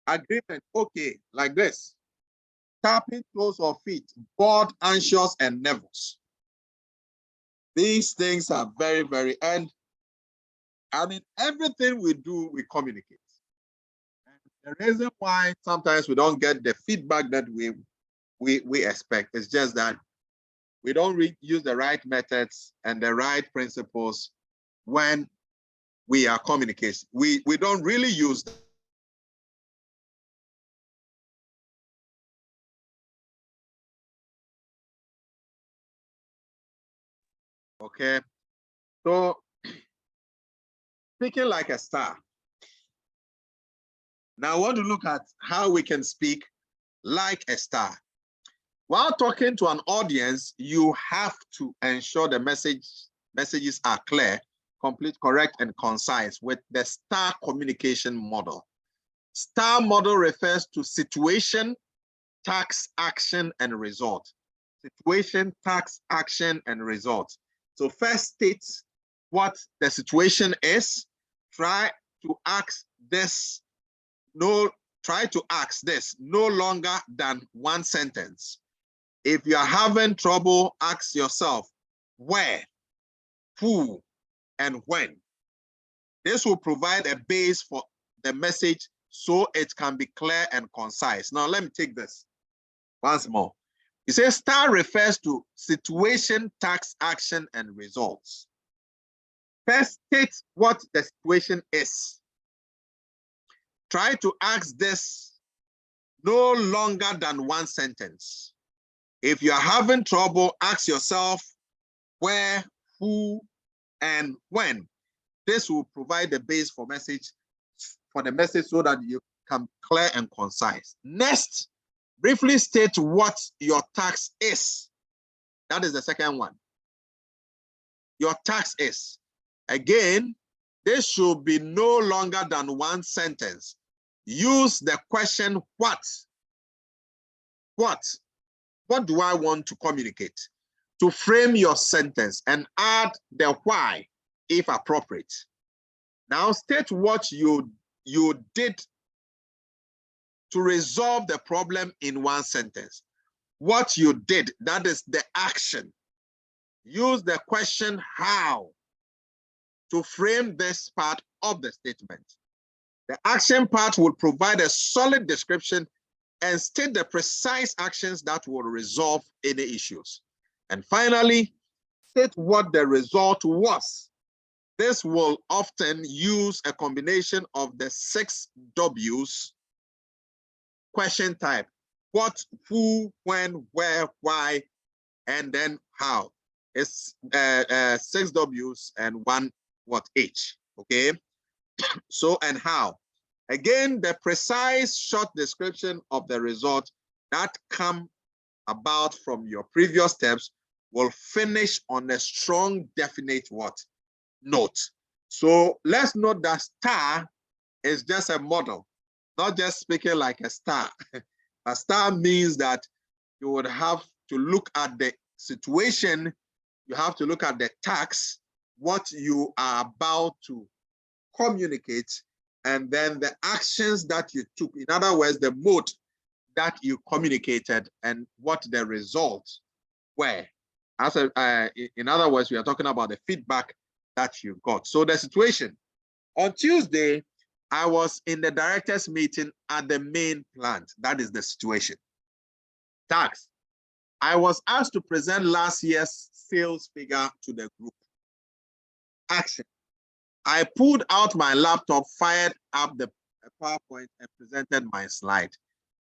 agreement, okay, like this. Tapping toes or feet, bored, anxious, and nervous. These things are very, very, and I mean, everything we do, we communicate. And the reason why sometimes we don't get the feedback that we expect is just that we don't use the right methods and the right principles when we are communicating. We don't really use them. Okay, so speaking like a star. Now I want to look at how we can speak like a star. While talking to an audience, you have to ensure the messages are clear, complete, correct, and concise with the STAR communication model. STAR model refers to situation, task, action, and result. Situation, task, action, and result. So first state what the situation is. Try to ask this no longer than one sentence. If you are having trouble, ask yourself where, who, and when. This will provide a base for the message so it can be clear and concise. Now, let me take this once more. It says STAR refers to situation, task, action, and results. First, state what the situation is. Try to ask this no longer than one sentence. If you are having trouble, ask yourself where, who, and when. This will provide the base for the message so that you can be clear and concise. Next, briefly state what your task is. That is the second one. Your task is. Again, this should be no longer than one sentence. Use the question, what? What? What do I want to communicate? To frame your sentence and add the why, if appropriate. Now state what you did to resolve the problem in one sentence. What you did, that is the action. Use the question how to frame this part of the statement. The action part will provide a solid description and state the precise actions that will resolve any issues. And finally, state what the result was. This will often use a combination of the 6 W's question type: what, who, when, where, why, and then how. It's 6 W's and 1 what H, okay? So, and how. Again, the precise short description of the result that come about from your previous steps will finish on a strong, definite what? Note. So let's note that star is just a model, not just speaking like a star. A star means that you would have to look at the situation, you have to look at the task, what you are about to communicate, and then the actions that you took. In other words, the mode that you communicated and what the results were. In other words, we are talking about the feedback that you got. So the situation. On Tuesday, I was in the director's meeting at the main plant. That is the situation. Task. I was asked to present last year's sales figure to the group. Action. I pulled out my laptop, fired up the PowerPoint, and presented my slide.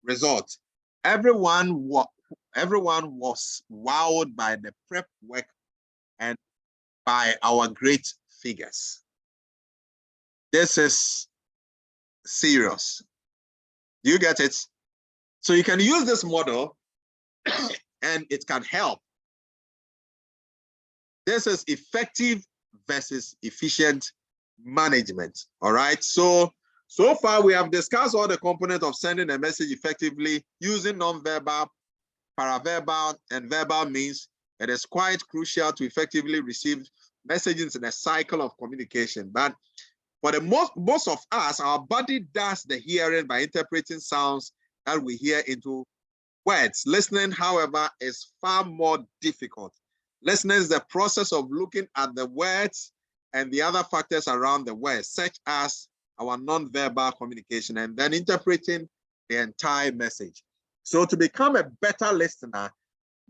Result. Everyone was wowed by the prep work and by our great figures. This is serious. Do you get it? So you can use this model and it can help. This is effective versus efficient management. All right. So far we have discussed all the components of sending a message effectively using non-verbal, paraverbal, and verbal means. It is quite crucial to effectively receive messages in a cycle of communication. But for the most of us, our body does the hearing by interpreting sounds that we hear into words. Listening, however, is far more difficult. Listening is the process of looking at the words and the other factors around the words, such as our non-verbal communication, and then interpreting the entire message. So to become a better listener,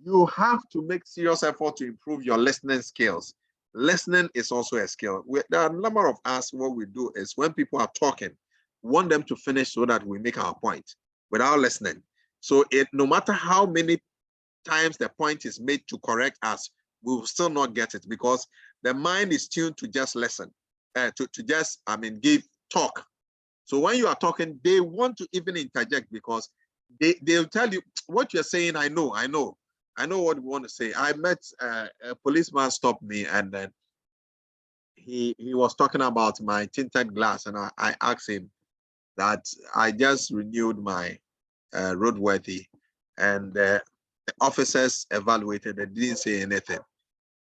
you have to make serious effort to improve your listening skills. Listening is also a skill. There are a number of us, what we do is when people are talking, we want them to finish so that we make our point without listening. So no matter how many times the point is made to correct us, we will still not get it because the mind is tuned to just listen, give talk. So when you are talking, they want to even interject because they'll tell you what you're saying. I know what you want to say. I met a policeman stopped me and then he was talking about my tinted glass and I asked him that I just renewed my roadworthy and the officers evaluated and didn't say anything.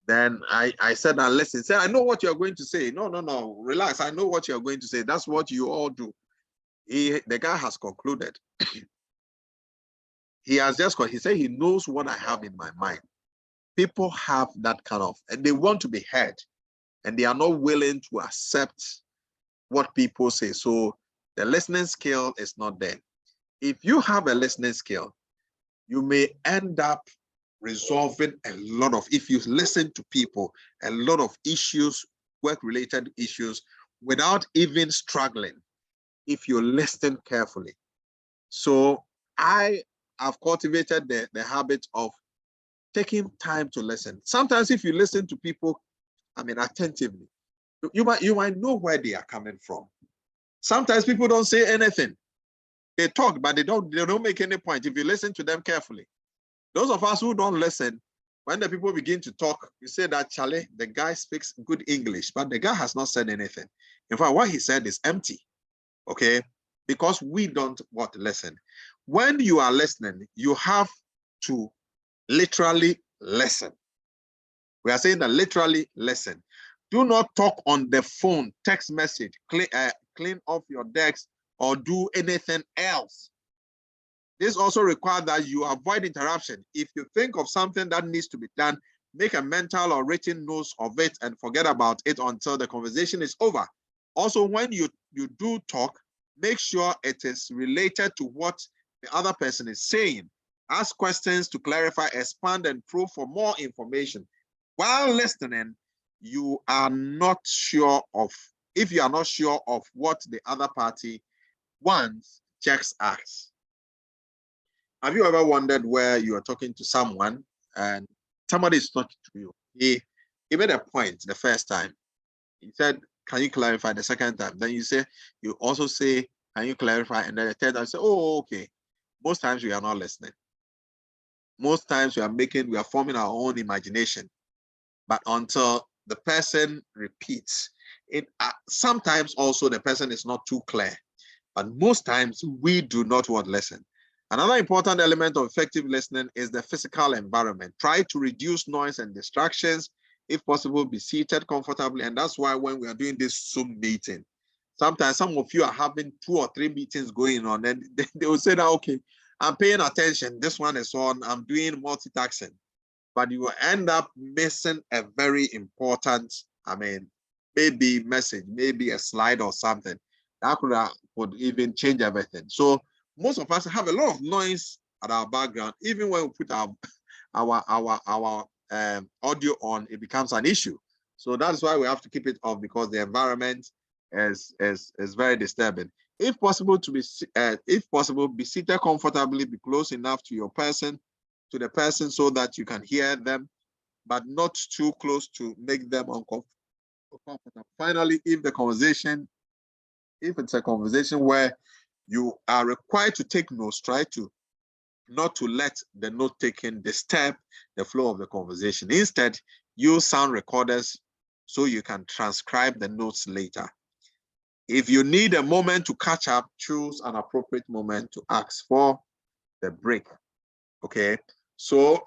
Then I said, now listen, say, I know what you're going to say. No, relax. I know what you're going to say. That's what you all do. The guy has concluded. He said he knows what I have in my mind. People have that kind of, and they want to be heard and they are not willing to accept what people say. So the listening skill is not there. If you have a listening skill, you may end up resolving a lot of, if you listen to people, a lot of issues, work-related issues, without even struggling, if you listen carefully. So I have cultivated the habit of taking time to listen. Sometimes if you listen to people, attentively, you might know where they are coming from. Sometimes people don't say anything. They talk, but they don't make any point if you listen to them carefully. Those of us who don't listen, when the people begin to talk, you say that, Charlie, the guy speaks good English, but the guy has not said anything. In fact, what he said is empty, okay? Because we don't want to listen. When you are listening, you have to literally listen. We are saying that literally listen. Do not talk on the phone, text message, clean off your decks, or do anything else. This also requires that you avoid interruption. If you think of something that needs to be done, make a mental or written note of it and forget about it until the conversation is over. Also, when you do talk, make sure it is related to what the other person is saying. Ask questions to clarify, expand, and probe for more information. While listening, you are not sure of, if you are not sure of what the other party wants, just ask. Have you ever wondered where you are talking to someone and somebody is talking to you? He made a point the first time. He said, can you clarify the second time? Then you also say, can you clarify? And then the third time, say, oh, okay. Most times we are not listening. most times we are forming our own imagination. But until the person repeats, it sometimes also the person is not too clear. But most times we do not want to listen. Another important element of effective listening is the physical environment. Try to reduce noise and distractions. If possible, be seated comfortably. And that's why when we are doing this Zoom meeting, sometimes some of you are having 2 or 3 meetings going on, and they will say that, okay, I'm paying attention. This one is on. I'm doing multitasking. But you will end up missing a very important, maybe message, maybe a slide or something. That could even change everything. So most of us have a lot of noise at our background. Even when we put our audio on, it becomes an issue. So that's why we have to keep it off, because the environment is very disturbing. If possible, be seated comfortably, be close enough to the person so that you can hear them, but not too close to make them uncomfortable. Finally, if it's a conversation where you are required to take notes, try to not to let the note taking disturb the flow of the conversation. Instead, use sound recorders so you can transcribe the notes later. If you need a moment to catch up, choose an appropriate moment to ask for the break. Okay, so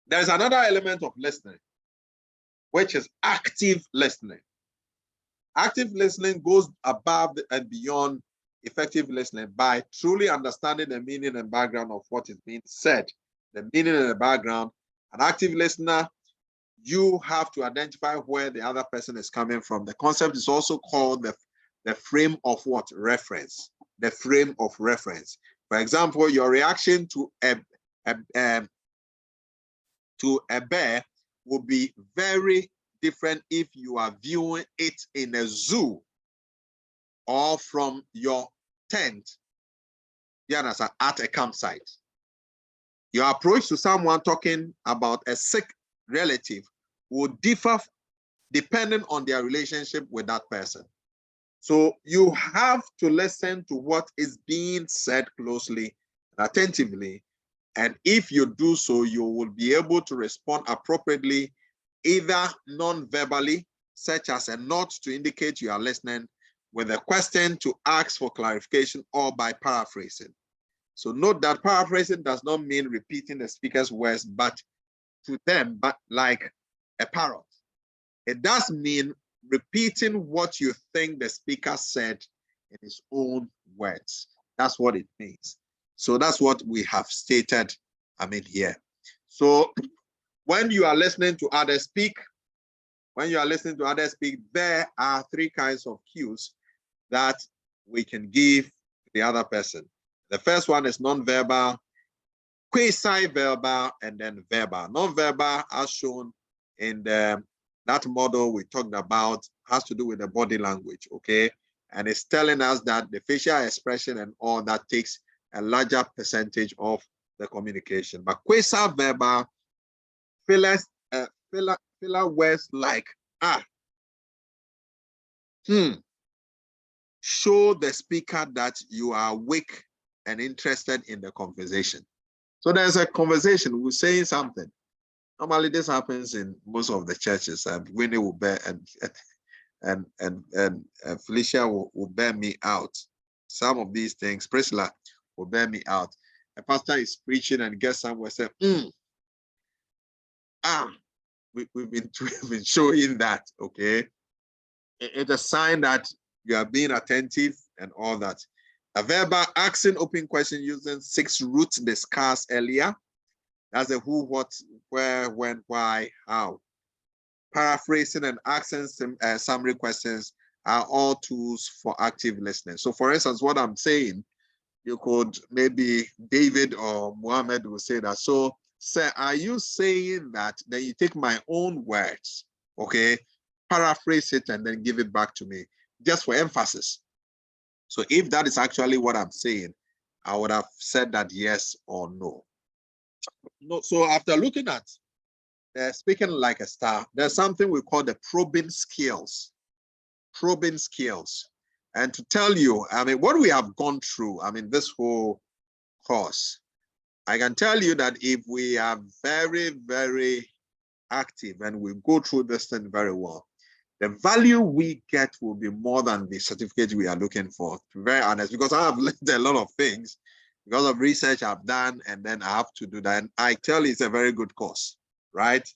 there's another element of listening, which is active listening. Active listening goes above and beyond effective listening by truly understanding the meaning and background of what is being said. The meaning and the background. An active listener, you have to identify where the other person is coming from. The concept is also called the frame of what? Reference. The frame of reference. For example, your reaction to a bear will be very different if you are viewing it in a zoo or from your tent, you understand, at a campsite. Your approach to someone talking about a sick relative will differ depending on their relationship with that person. So you have to listen to what is being said closely and attentively. And if you do so, you will be able to respond appropriately, either non-verbally, such as a nod to indicate you are listening, with a question to ask for clarification, or by paraphrasing. So note that paraphrasing does not mean repeating the speaker's words, but to them, but like a parrot. It does mean repeating what you think the speaker said in his own words. That's what it means. So that's what we have stated, here. So when you are listening to others speak, there are 3 kinds of cues that we can give the other person. The first one is non-verbal, quasi-verbal, and then verbal. Non-verbal, as shown in that model we talked about, has to do with the body language, okay? And it's telling us that the facial expression and all that takes a larger percentage of the communication. But quasi-verbal, filler words like show the speaker that you are awake and interested in the conversation. So there's a conversation, we're saying something. Normally this happens in most of the churches, and Winnie will bear and Felicia will bear me out. Some of these things, Priscilla will bear me out. A pastor is preaching and gets somewhere, say, we've been showing that, okay? It's a sign that you are being attentive and all that. A verbal asking open question using 6 roots discussed earlier. That's a who, what, where, when, why, how. Paraphrasing and asking summary questions are all tools for active listening. So for instance, what I'm saying, you could, maybe David or Muhammad will say that. So, sir, are you saying that? Then you take my own words, okay? Paraphrase it and then give it back to me, just for emphasis. So if that is actually what I'm saying, I would have said that yes or no. So after looking at speaking like a star, there's something we call the probing skills. Probing skills. And to tell you, what we have gone through, this whole course, I can tell you that if we are very, very active and we go through this thing very well, the value we get will be more than the certificate we are looking for, to be very honest, because I have learned a lot of things because of research I've done, and then I have to do that. And I tell you, it's a very good course, right?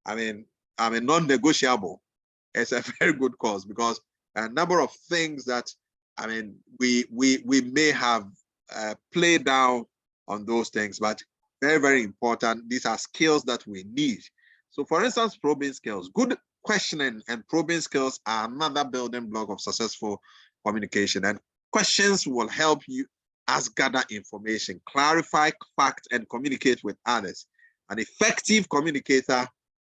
I mean, non-negotiable. It's a very good course because a number of things that, I mean, we may have played down on those things, but very, very important. These are skills that we need. So for instance, probing skills, good questioning and probing skills are another building block of successful communication. And questions will help you as gather information, clarify facts, and communicate with others. An effective communicator,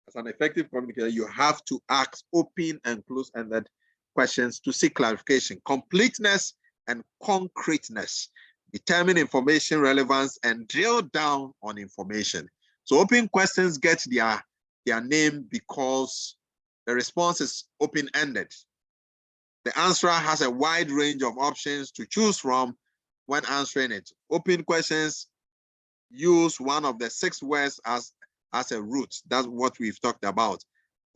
as an effective communicator, you have to ask open and close-ended questions to seek clarification. Completeness and concreteness. Determine information relevance and drill down on information. So open questions get their name because the response is open-ended. The answerer has a wide range of options to choose from when answering it. Open questions use one of the 6 words as a root. That's what we've talked about.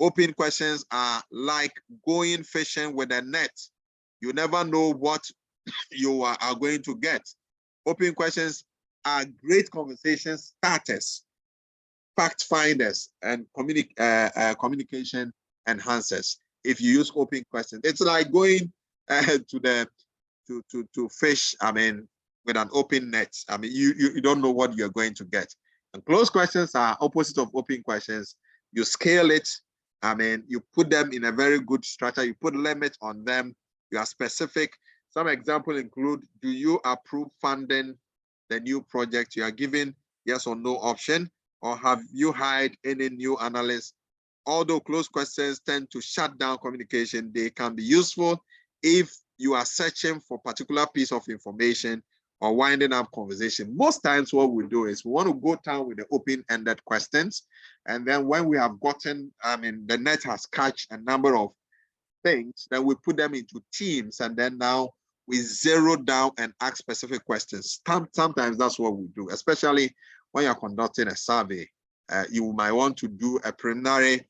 Open questions are like going fishing with a net. You never know what you are going to get. Open questions are great conversation starters, fact finders, and communication enhancers. If you use open questions, it's like going to fish. I mean, with an open net. I mean, you don't know what you're going to get. And closed questions are opposite of open questions. You scale it. I mean, you put them in a very good structure. You put limits on them. You are specific. Some examples include, do you approve funding the new project? You are given yes or no option, or have you hired any new analysts? Although closed questions tend to shut down communication, they can be useful if you are searching for a particular piece of information or winding up conversation. Most times what we do is we want to go down with the open-ended questions. And then when we have gotten, I mean, the net has catch a number of things, then we put them into teams, and then now we zero down and ask specific questions. Sometimes that's what we do, especially when you're conducting a survey. You might want to do a preliminary,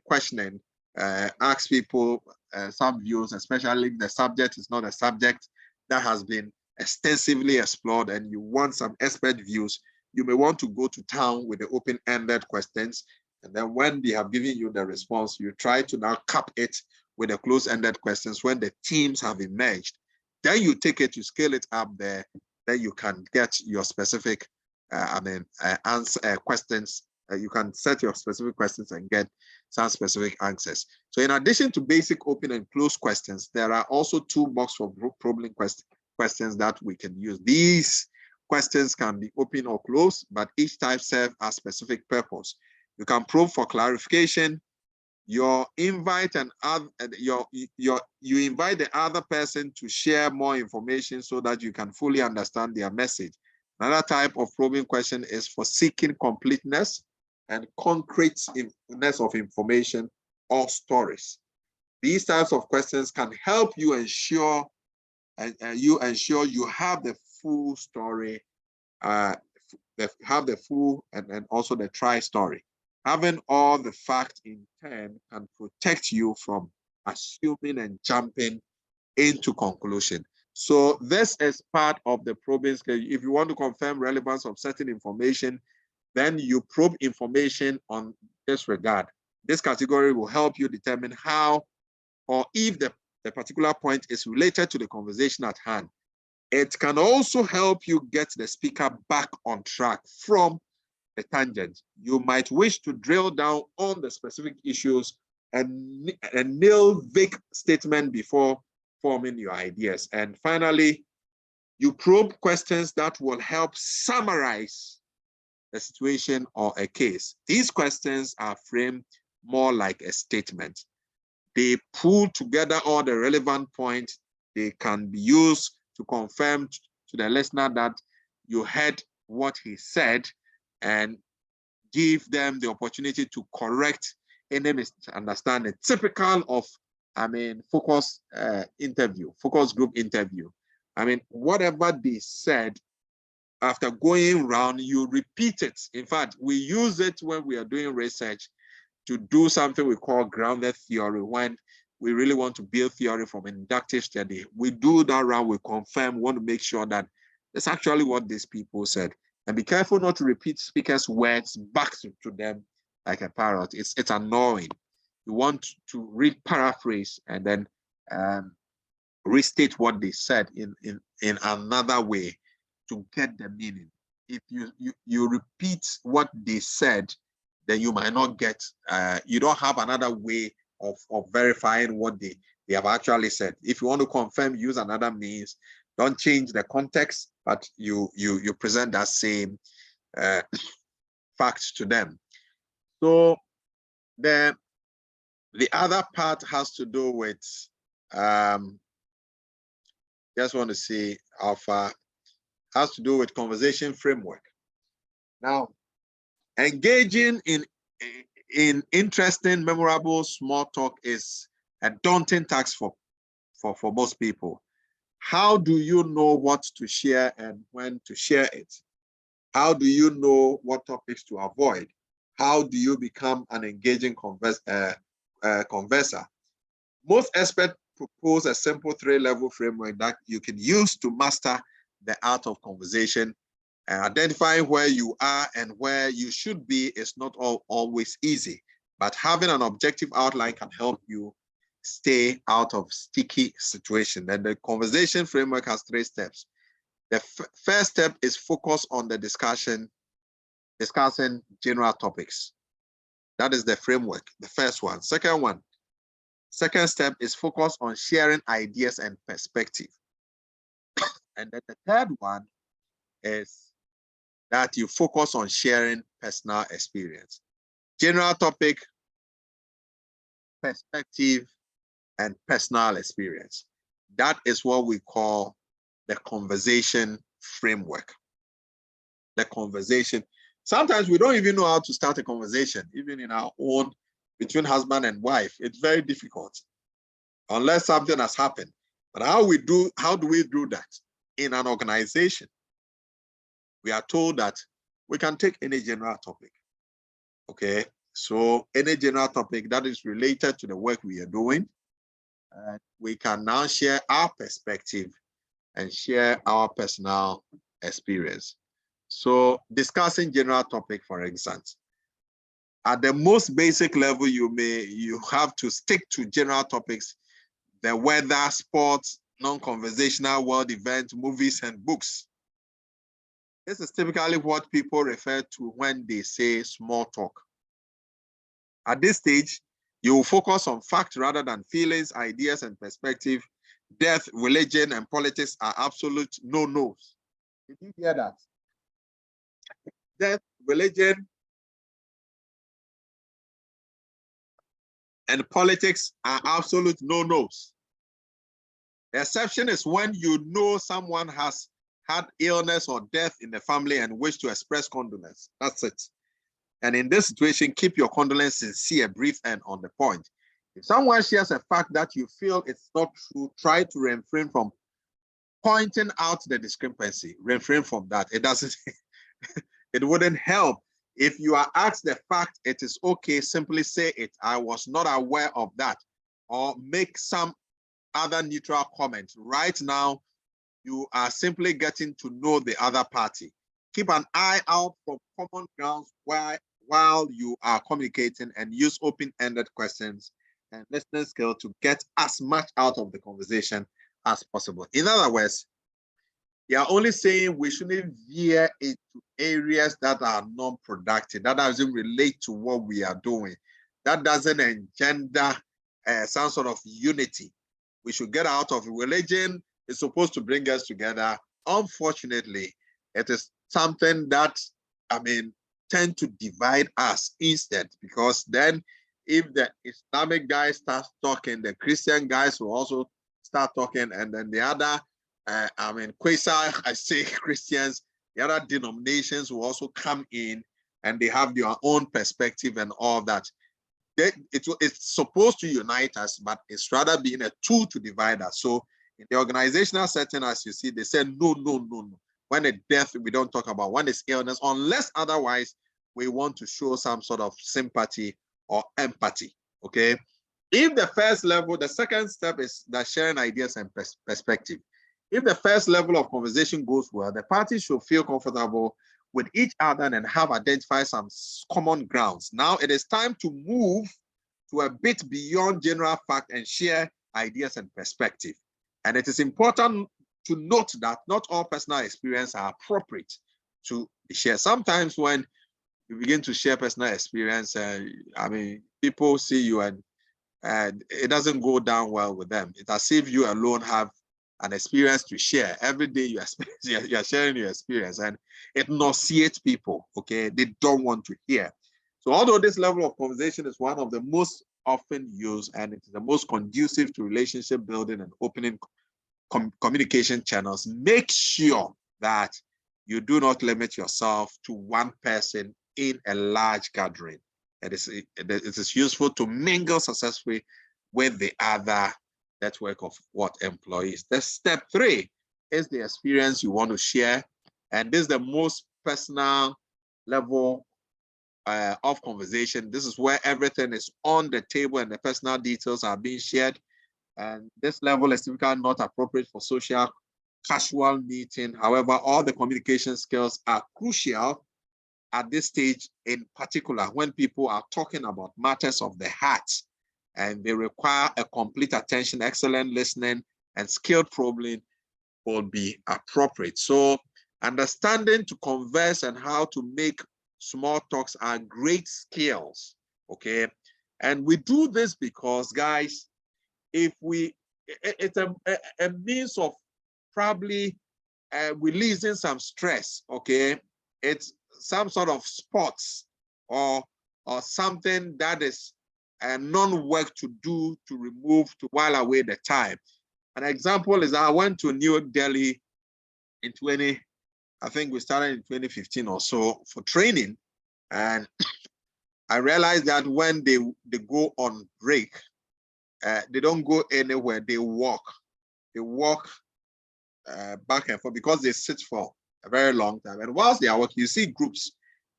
questioning, ask people some views, especially if the subject is not a subject that has been extensively explored and you want some expert views. You may want to go to town with the open-ended questions. And then when they have given you the response, you try to now cap it with the close-ended questions when the teams have emerged. Then you take it, you scale it up there, then you can get your specific questions. You can set your specific questions and get some specific answers. So in addition to basic open and closed questions, there are also 2 boxes of probing questions that we can use. These questions can be open or closed, but each type serves a specific purpose. You can probe for clarification. You invite the other person to share more information so that you can fully understand their message. Another type of probing question is for seeking completeness and concreteness of information or stories. These types of questions can help you ensure you have the full story, have the full and also the tri-story. Having all the facts in turn can protect you from assuming and jumping into conclusion. So this is part of the probing skill. If you want to confirm relevance of certain information, then you probe information on this regard. This category will help you determine how or if the particular point is related to the conversation at hand. It can also help you get the speaker back on track from the tangent. You might wish to drill down on the specific issues and nail vague statement before forming your ideas. And finally, you probe questions that will help summarize a situation or a case. These questions are framed more like a statement. They pull together all the relevant points. They can be used to confirm to the listener that you heard what he said and give them the opportunity to correct any misunderstanding. Typical of, focus group interview. Whatever they said after going round, you repeat it. In fact, we use it when we are doing research to do something we call grounded theory. When we really want to build theory from inductive study, we do that round, we confirm, want to make sure that that's actually what these people said. And be careful not to repeat speakers' words back to them like a parrot. It's annoying. You want to read paraphrase and then restate what they said in another way to get the meaning. If you repeat what they said, then you might not get, you don't have another way of verifying what they have actually said. If you want to confirm, use another means. Don't change the context, but you present that same fact to them. So the other part has to do with, just want to see how far, has to do with conversation framework. Now, engaging in interesting, memorable small talk is a daunting task for most people. How do you know what to share and when to share it? How do you know what topics to avoid? How do you become an engaging converser? Most experts propose a simple 3-level framework that you can use to master the art of conversation. And identifying where you are and where you should be is not always easy, but having an objective outline can help you stay out of sticky situations. And the conversation framework has 3 steps. The first step is focus on the discussing general topics. That is the framework, the first one. Second step is focus on sharing ideas and perspective. And then the third one is that you focus on sharing personal experience. General topic, perspective, and personal experience. That is what we call the conversation framework. The conversation. Sometimes we don't even know how to start a conversation, even in our own, between husband and wife. It's very difficult unless something has happened. But how do we do that? In an organization, we are told that we can take any general topic. Okay, so any general topic that is related to the work we are doing, we can now share our perspective and share our personal experience. So discussing general topic, for instance, at the most basic level, you have to stick to general topics, the weather, sports, non-conversational world events, movies, and books. This is typically what people refer to when they say small talk. At this stage, you will focus on facts rather than feelings, ideas, and perspective. Death, religion, and politics are absolute no-nos. Did you hear that? Death, religion, and politics are absolute no-nos. The exception is when you know someone has had illness or death in the family and wish to express condolence. That's it. And in this situation, keep your condolence sincere, brief, and on the point. If someone shares a fact that you feel it's not true, try to refrain from pointing out the discrepancy. Refrain from that. It doesn't, it wouldn't help. If you are asked the fact, it is okay, simply say it. I was not aware of that. Or make some other neutral comment. Right now, you are simply getting to know the other party. Keep an eye out for common grounds while you are communicating, and use open-ended questions and listening skill to get as much out of the conversation as possible. In other words, you are only saying we shouldn't veer into areas that are non-productive, that doesn't relate to what we are doing, that doesn't engender some sort of unity. We should get out of religion. It's supposed to bring us together. Unfortunately, it is something that, tend to divide us instead, because then if the Islamic guy starts talking, the Christian guys will also start talking, and then the other, I say Christians, the other denominations will also come in, and they have their own perspective and all that. It's supposed to unite us, but it's rather being a tool to divide us. So in the organizational setting, as you see, they say, no. When it's death, we don't talk about. When it's illness, unless otherwise we want to show some sort of sympathy or empathy, okay? If the first level, the second step is that sharing ideas and perspective. If the first level of conversation goes well, the parties should feel comfortable with each other and have identified some common grounds. Now it is time to move to a bit beyond general fact and share ideas and perspective. And it is important to note that not all personal experiences are appropriate to be shared. Sometimes when you begin to share personal experience, I mean, people see you and it doesn't go down well with them. It's as if you alone have an experience to share. Every day you are sharing your experience, and it nauseates people, okay? They don't want to hear. So although this level of conversation is one of the most often used, and it is the most conducive to relationship building and opening communication channels, make sure that you do not limit yourself to one person in a large gathering. It is useful to mingle successfully with the other network of employees. The step 3 is the experience you want to share. And this is the most personal level of conversation. This is where everything is on the table and the personal details are being shared. And this level is typically not appropriate for social casual meeting. However, all the communication skills are crucial at this stage, in particular, when people are talking about matters of the heart, and they require a complete attention, excellent listening, and skilled probing will be appropriate. So understanding to converse and how to make small talks are great skills, okay? And we do this because, guys, if it's a means of probably releasing some stress, okay? It's some sort of sports or something that is non-work to do to remove, to while away the time. An example is I went to New Delhi in I think we started in 2015 or so for training. And I realized that when they go on break, they don't go anywhere, they walk. They walk back and forth because they sit for a very long time. And whilst they are working, you see groups,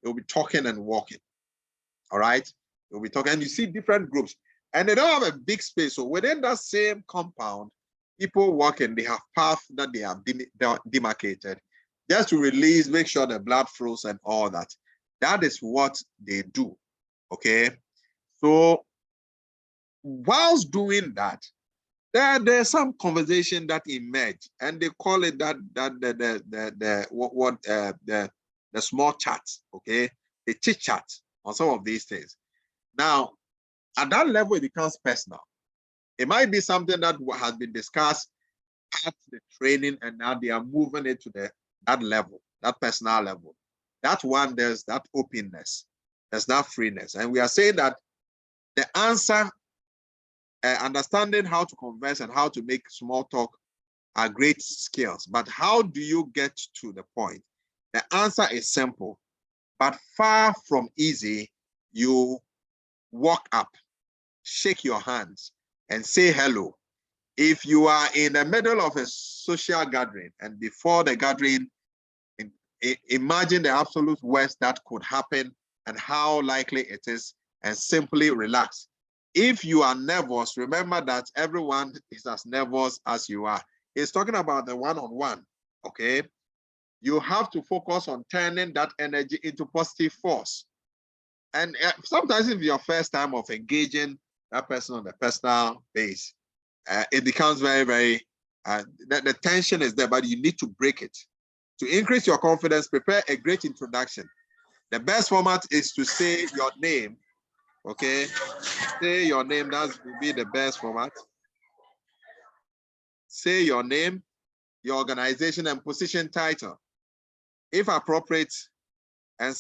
they'll be talking and walking. All right? They'll be talking, and you see different groups. And they don't have a big space. So within that same compound, people walking, they have paths that they have demarcated just to release, make sure the blood flows and all that. That is what they do. Okay? So whilst doing that, there's some conversation that emerge, and they call it the small chat, okay? The chit chat on some of these things. Now, at that level, it becomes personal. It might be something that has been discussed at the training, and now they are moving it to that level, that personal level. That one, there's that openness, there's that freeness, and we are saying that the answer. Understanding how to converse and how to make small talk are great skills, but how do you get to the point? The answer is simple, but far from easy. You walk up, shake your hands, and say hello. If you are in the middle of a social gathering, and before the gathering, imagine the absolute worst that could happen and how likely it is, and simply relax. If you are nervous, remember that everyone is as nervous as you are. It's talking about the one-on-one, okay? You have to focus on turning that energy into positive force. And sometimes if your first time of engaging that person on the personal base, it becomes very, very, the tension is there, but you need to break it. To increase your confidence, prepare a great introduction. The best format is to say your name. Okay, say your name, that will be the best format. Say your name, your organization, and position title, if appropriate, and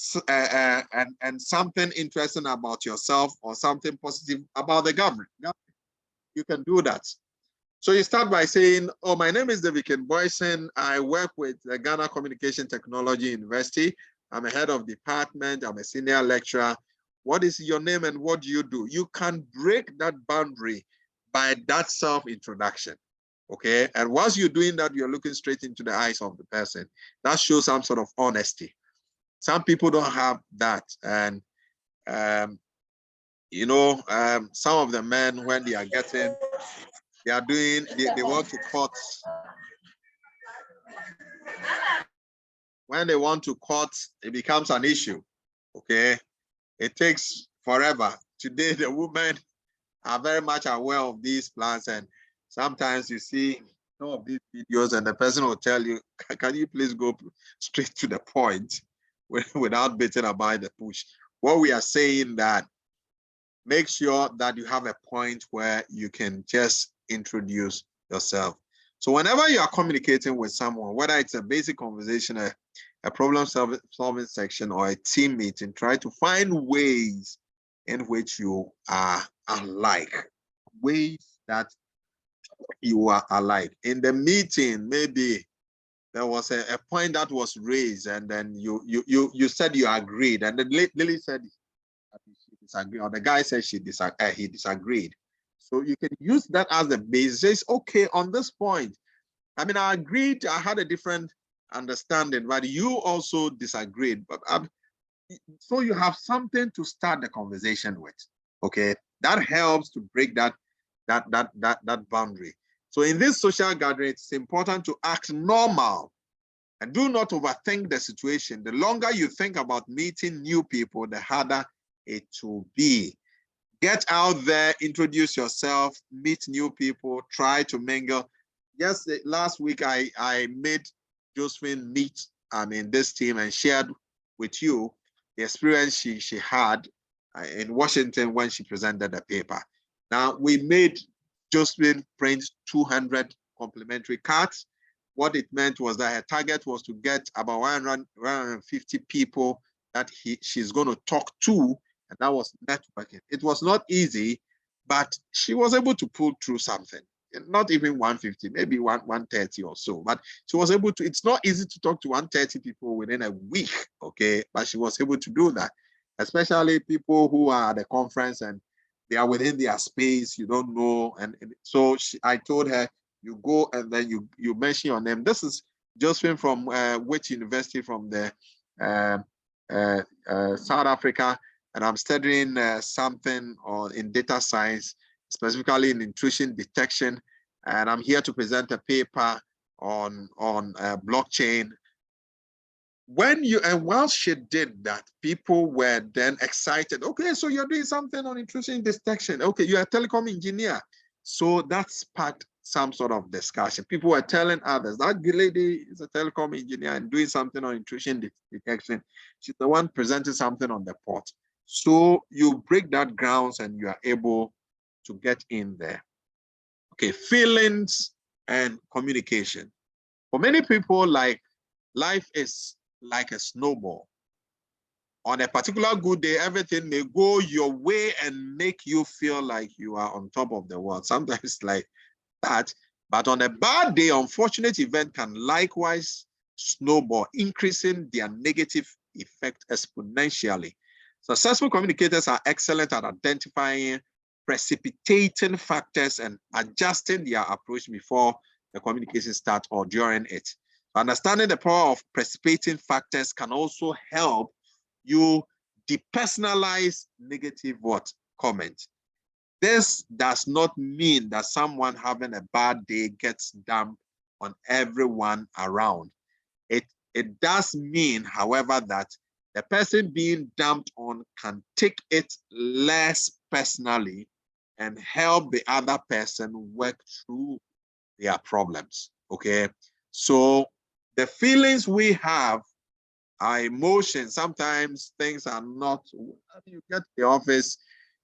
something interesting about yourself or something positive about the government. You can do that. So you start by saying, oh, my name is drdavidkingboison. I work with the Ghana Communication Technology University. I'm a head of department. I'm a senior lecturer. What is your name and what do you do? You can break that boundary by that self-introduction. Okay, and once you're doing that, you're looking straight into the eyes of the person. That shows some sort of honesty. Some people don't have that, and you know, some of the men, when they are getting, they want to cut. When they want to cut, it becomes an issue. Okay, it takes forever. Today, the women are very much aware of these plans, and sometimes you see some of these videos, and the person will tell you, "Can you please go straight to the point without beating about the bush?" What we are saying that make sure that you have a point where you can just introduce yourself. So whenever you are communicating with someone, whether it's a basic conversation, a problem solving section, or a team meeting, try to find ways in which you are alike, ways that you are alike. In the meeting, maybe there was a point that was raised, and then you said you agreed, and then Lily said she disagreed, or the guy said he disagreed. So you can use that as the basis. Okay, on this point, I mean, I agreed, I had a different understanding, but you also disagreed. But so you have something to start the conversation with. Okay, that helps to break that boundary. So in this social gathering, it's important to act normal and do not overthink the situation. The longer you think about meeting new people, the harder it will be. Get out there, introduce yourself, meet new people, try to mingle. Yes, last week I made Josephine meet this team and shared with you the experience she had in Washington when she presented the paper. Now, we made Josephine print 200 complimentary cards. What it meant was that her target was to get about 150 people that she's going to talk to, and that was networking. It was not easy, but she was able to pull through something. Not even 150, maybe 130 or so, but she was able to. It's not easy to talk to 130 people within a week, okay? But she was able to do that, especially people who are at the conference and they are within their space, you don't know. And so I told her, you go and then you mention your name. This is Josephine from which university from the South Africa, and I'm studying something in data science, specifically in intrusion detection, and I'm here to present a paper on blockchain. While she did that, people were then excited. Okay, so you're doing something on intrusion detection. Okay, you're a telecom engineer. So that sparked some sort of discussion. People were telling others that lady is a telecom engineer and doing something on intrusion detection. She's the one presenting something on the port. So you break that grounds and you are able to get in there. Okay, feelings and communication. For many people, like life is like a snowball. On a particular good day, everything may go your way and make you feel like you are on top of the world. Sometimes like that. But on a bad day, unfortunate event can likewise snowball, increasing their negative effect exponentially. Successful communicators are excellent at identifying precipitating factors and adjusting their approach before the communication starts or during it. Understanding the power of precipitating factors can also help you depersonalize negative comment. This does not mean that someone having a bad day gets dumped on everyone around. It does mean, however, that the person being dumped on can take it less personally and help the other person work through their problems. Okay, so the feelings we have, our emotions, sometimes things are not, you get to the office,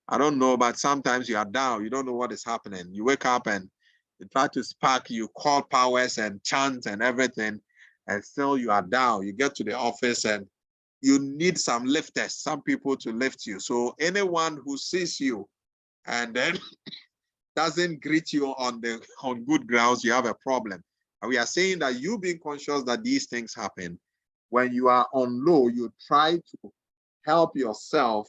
I don't know, but sometimes you are down, you don't know what is happening. You wake up and you try to spark, you call powers and chant and everything, and still you are down. You get to the office and you need some lifters, some people to lift you. So anyone who sees you and then doesn't greet you on good grounds, you have a problem. And we are saying that you being conscious that these things happen, when you are on low, you try to help yourself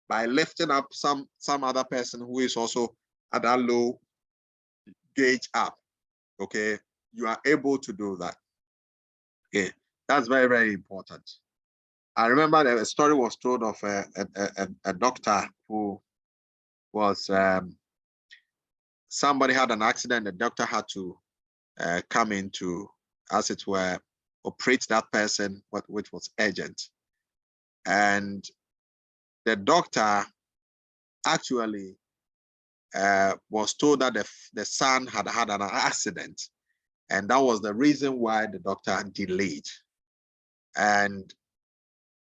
by lifting up some other person who is also at that low gauge up. okay, you are able to do that. Okay, that's very, very important. I remember that a story was told of a doctor who was, somebody had an accident, the doctor had to come in to, as it were, operate that person, which was urgent. And the doctor actually was told that the son had had an accident, and that was the reason why the doctor delayed. And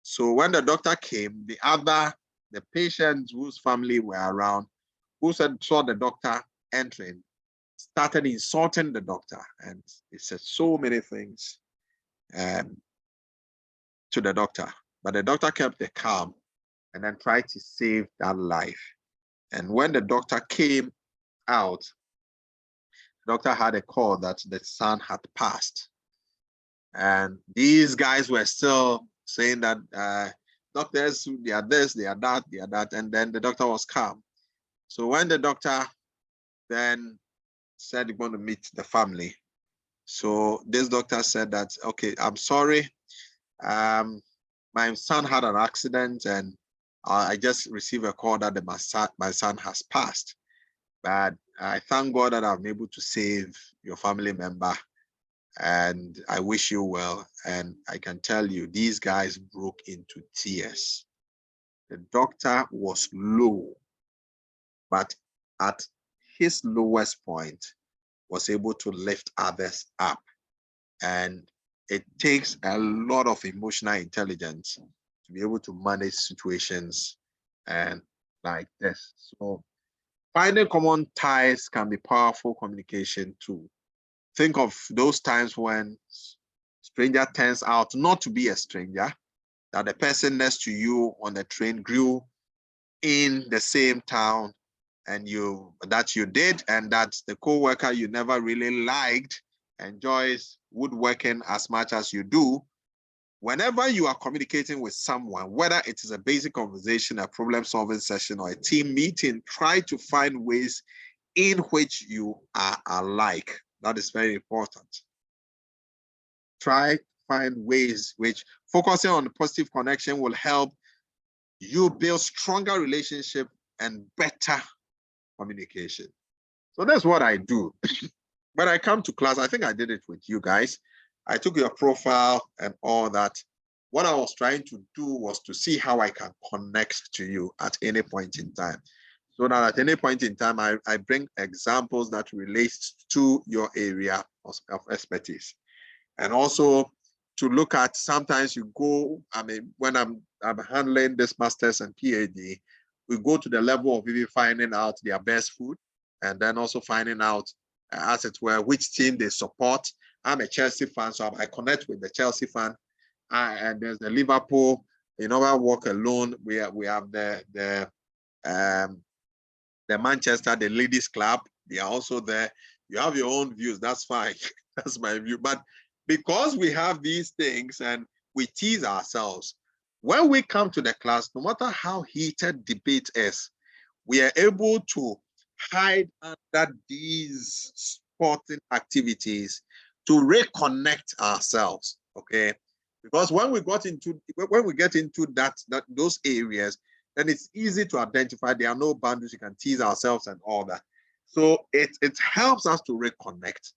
so when the doctor came, the patients whose family were around, who saw the doctor entering, started insulting the doctor, and he said so many things to the doctor. But the doctor kept the calm and then tried to save that life. And when the doctor came out, the doctor had a call that the son had passed. And these guys were still saying that doctors, they are this, they are that, they are that. And then the doctor was calm. So when the doctor then said he want to meet the family, so this doctor said that, okay, I'm sorry. My son had an accident and I just received a call that my son has passed. But I thank God that I'm able to save your family member, and I wish you well. And I can tell you, these guys broke into tears. The doctor was low, but at his lowest point was able to lift others up. And it takes a lot of emotional intelligence to be able to manage situations and like this. So finding common ties can be powerful communication too. Think of those times when stranger turns out not to be a stranger, that the person next to you on the train grew in the same town and you did, and that the co-worker you never really liked enjoys woodworking as much as you do. Whenever you are communicating with someone, whether it is a basic conversation, a problem-solving session, or a team meeting, try to find ways in which you are alike. That is very important. Try to find ways which focusing on the positive connection will help you build stronger relationship and better communication. So that's what I do. When I come to class, I think I did it with you guys. I took your profile and all that. What I was trying to do was to see how I can connect to you at any point in time. So that at any point in time, I bring examples that relate to your area of expertise. And also to look at, sometimes you go, I mean, when I'm handling this master's and PhD, we go to the level of even finding out their best food, and then also finding out, as it were, which team they support. I'm a Chelsea fan, so I connect with the Chelsea fan. And there's the Liverpool. You know, I walk alone. We have the Manchester, the ladies club. They are also there. You have your own views. That's fine. That's my view. But because we have these things and we tease ourselves, when we come to the class, no matter how heated debate is, we are able to hide under these sporting activities to reconnect ourselves. Okay, because when we get into those areas, then it's easy to identify. There are no boundaries. We can tease ourselves and all that. So it helps us to reconnect.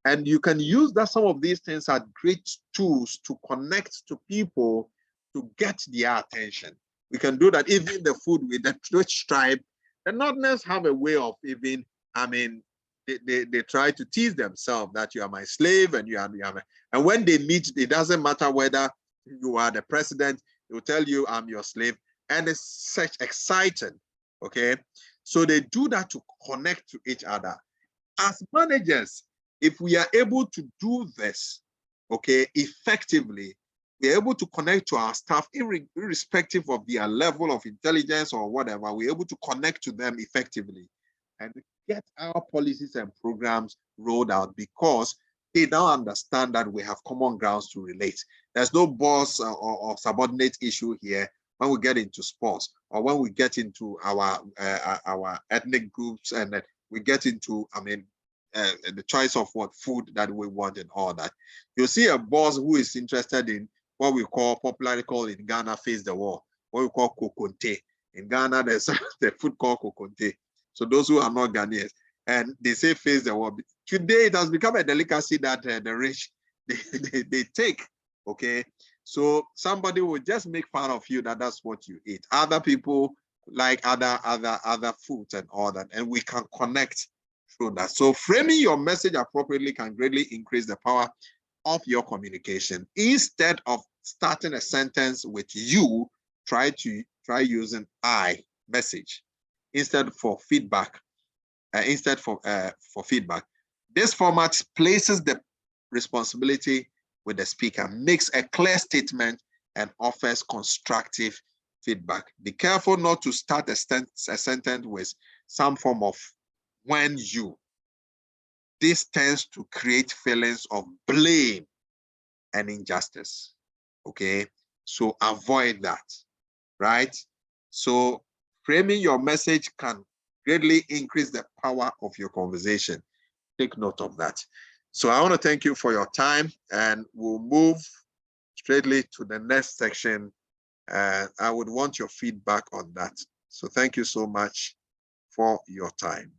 And you can use that. Some of these things are great tools to connect to people, to get their attention. We can do that even the food with the Twitch tribe. The Northerners have a way of even, I mean, they try to tease themselves that you are my slave and you are my, and when they meet, it doesn't matter whether you are the president, they will tell you I'm your slave. And it's such exciting, okay? So they do that to connect to each other. As managers, if we are able to do this, okay, effectively, we're able to connect to our staff irrespective of their level of intelligence or whatever. We're able to connect to them effectively and get our policies and programs rolled out, because they now understand that we have common grounds to relate. There's no boss or subordinate issue here when we get into sports, or when we get into our ethnic groups, and we get into, I mean, the choice of what food that we want and all that. You see a boss who is interested in what we call, popularly called in Ghana, face the wall, what we call kokonte. In Ghana, there's the food called kokonte. So those who are not Ghanaians, and they say face the wall. Today, it has become a delicacy that the rich, they take, okay? So somebody will just make fun of you that that's what you eat. Other people like other foods and all that, and we can connect through that. So framing your message appropriately can greatly increase the power of your communication. Instead of starting a sentence with you, try using I message instead for feedback. For feedback. This format places the responsibility with the speaker, makes a clear statement, and offers constructive feedback. Be careful not to start a sentence with some form of when you. This tends to create feelings of blame and injustice. Okay, so avoid that, right? So framing your message can greatly increase the power of your conversation. Take note of that. So I want to thank you for your time, and we'll move straightly to the next section. I would want your feedback on that. So thank you so much for your time.